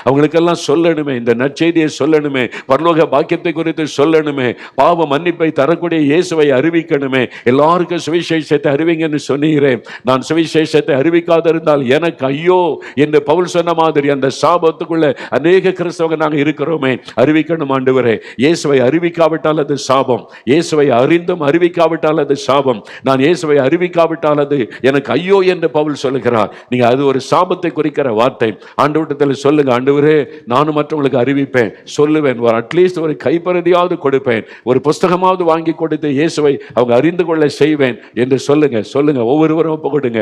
அவங்களுக்கெல்லாம் சொல்லணுமே, இந்த நற்செய்தியை சொல்லணுமே, பரலோக பாக்கியத்தை குறித்து சொல்லணுமே, பாவ மன்னிப்பை தரக்கூடிய இயேசுவை அறிவிக்கணுமே. எல்லாருக்கும் சுவிசேஷத்தை அறிவிங்கன்னு சொன்னீரேன். நான் சுவிசேஷத்தை அறிவிக்காத இருந்தால் எனக்கு ஐயோ என்று பவுல் சொன்ன மாதிரி அந்த சாபத்துக்குள்ள அநேக கிறிஸ்தவங்க நாங்க இருக்கிறோமே. அறிவிக்கணும் ஆண்டவரே. இயேசுவை அறிவிக்காவிட்டால் அது சாபம், இயேசுவை அறிந்தும் அறிவிக்காவிட்டால் அது சாபம். நான் இயேசுவை அறிவிக்காவிட்டால் அது எனக்கு ஐயோ என்று பவுல் சொல்லுகிறார். நீங்க அது ஒரு சாபத்தை குறிக்கிற வார்த்தை. ஆண்டவரிடத்தில் சொல்லுங்க, ஆண்டவரே, நானும் மற்றவங்களுக்கு அறிவிப்பேன், சொல்லுவேன், அட்லீஸ்ட் ஒரு கைப்பறதியாவது கொடுப்பேன், ஒரு புஸ்தகமாவது வாங்கி கொடுத்து இயேசுவை அவங்க அறிந்து கொள்ள செய்வேன் என்று சொல்லுங்க. ஒவ்வொருவரும் ஒப்பு கொடுங்க.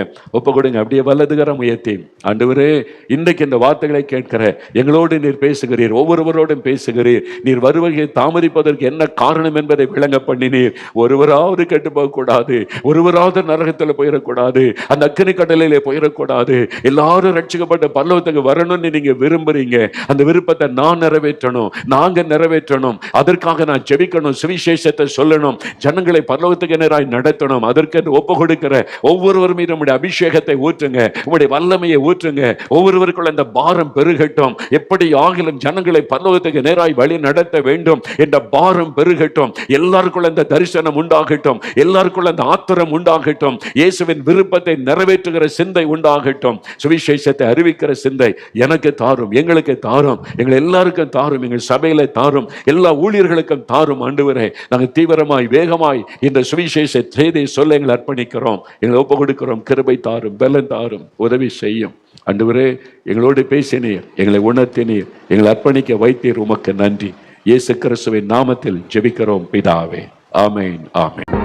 அப்படியே வலதுகரம் உயர்த்தி, ஆண்டவரே, இன்றைக்கு இந்த வார்த்தைகளை கேட்கிற எங்களோடு நீர் பேசுகிறீர், ஒவ்வொருவரோடும் பேசுகிறீர். நீர் வருவதை தாமதிப்பதற்கு என்ன காரணம் என்பதை விளங்க பண்ணினீர். ஒருவராவது கெட்டு போக கூடாது, ஒருவராவது நரகத்தில் போயிடக்கூடாது, அந்த அக்கினி கடலிலே போயிடக்கூடாது. எல்லாரும் ரட்சிக்கப்பட்ட பரலோகத்துக்கு வரணும்னு நீங்க விரும்புறீங்க. அந்த விருப்பத்தை நான் நிறைவேற்றணும், நாங்க நிறைவேற்றணும். அதற்காக நான் ஜெபிக்கணும், சுவிசேஷத்தை சொல்லணும், ஜனங்களை பரலோகத்துக்கு நேராய் நடத்தணும். அதற்கு ஒப்பு கொடுக்கிற ஒவ்வொருவரும் நம்முடைய அபிஷேகத்தை ஊற்றுங்க, உங்களுடைய வல்லமையை ஊற்றுங்க. ஒவ்வொருவருக்குள்ள இந்த பாரம் பெருகட்டும். எப்படி ஆகிலும் ஜனங்களை பரலோகத்துக்கு நேராய் வழி நடத்த வேண்டும் என்ற பாரம் பெருகட்டும். எல்லாருக்குள்ள இந்த தரிசனம் உண்டாகட்டும், எல்லாருக்குள்ள இந்த ஆத்திரம் உண்டாகட்டும். இயேசுவின் விருப்பத்தை நிறைவேற்றுகிற சிந்தை உண்டாகட்டும். சுவிசேஷத்தை அறிவிக்கிற சிந்தை எனக்கு தாரும், எங்களுக்கு தாரும், எங்கள் எல்லாருக்கும் தாரும், எங்கள் சபையில தாரும், எல்லா ஊழியர்களுக்கும் தாரும். ஆண்டவரே, நாங்கள் தீவிரமாய் வேகமாய் இந்த சுவிசேஷ செய்தியை சொல்ல எங்களை அர்ப்பணிக்கிறோம், எங்களை ஒப்பு கொடுக்கிறோம். கிருபை தாரும், பலன் தாரும், உதவி செய்யும். ஆண்டவரே, எங்களோடு பேசினீர், எங்களை உணர்த்தினீர், எங்களை அர்ப்பணிக்க வைத்தீர். உமக்கு நன்றி. இயேசு கிறிஸ்துவின் நாமத்தில் ஜெபிக்கிறோம் பிதாவே. ஆமென், ஆமென்.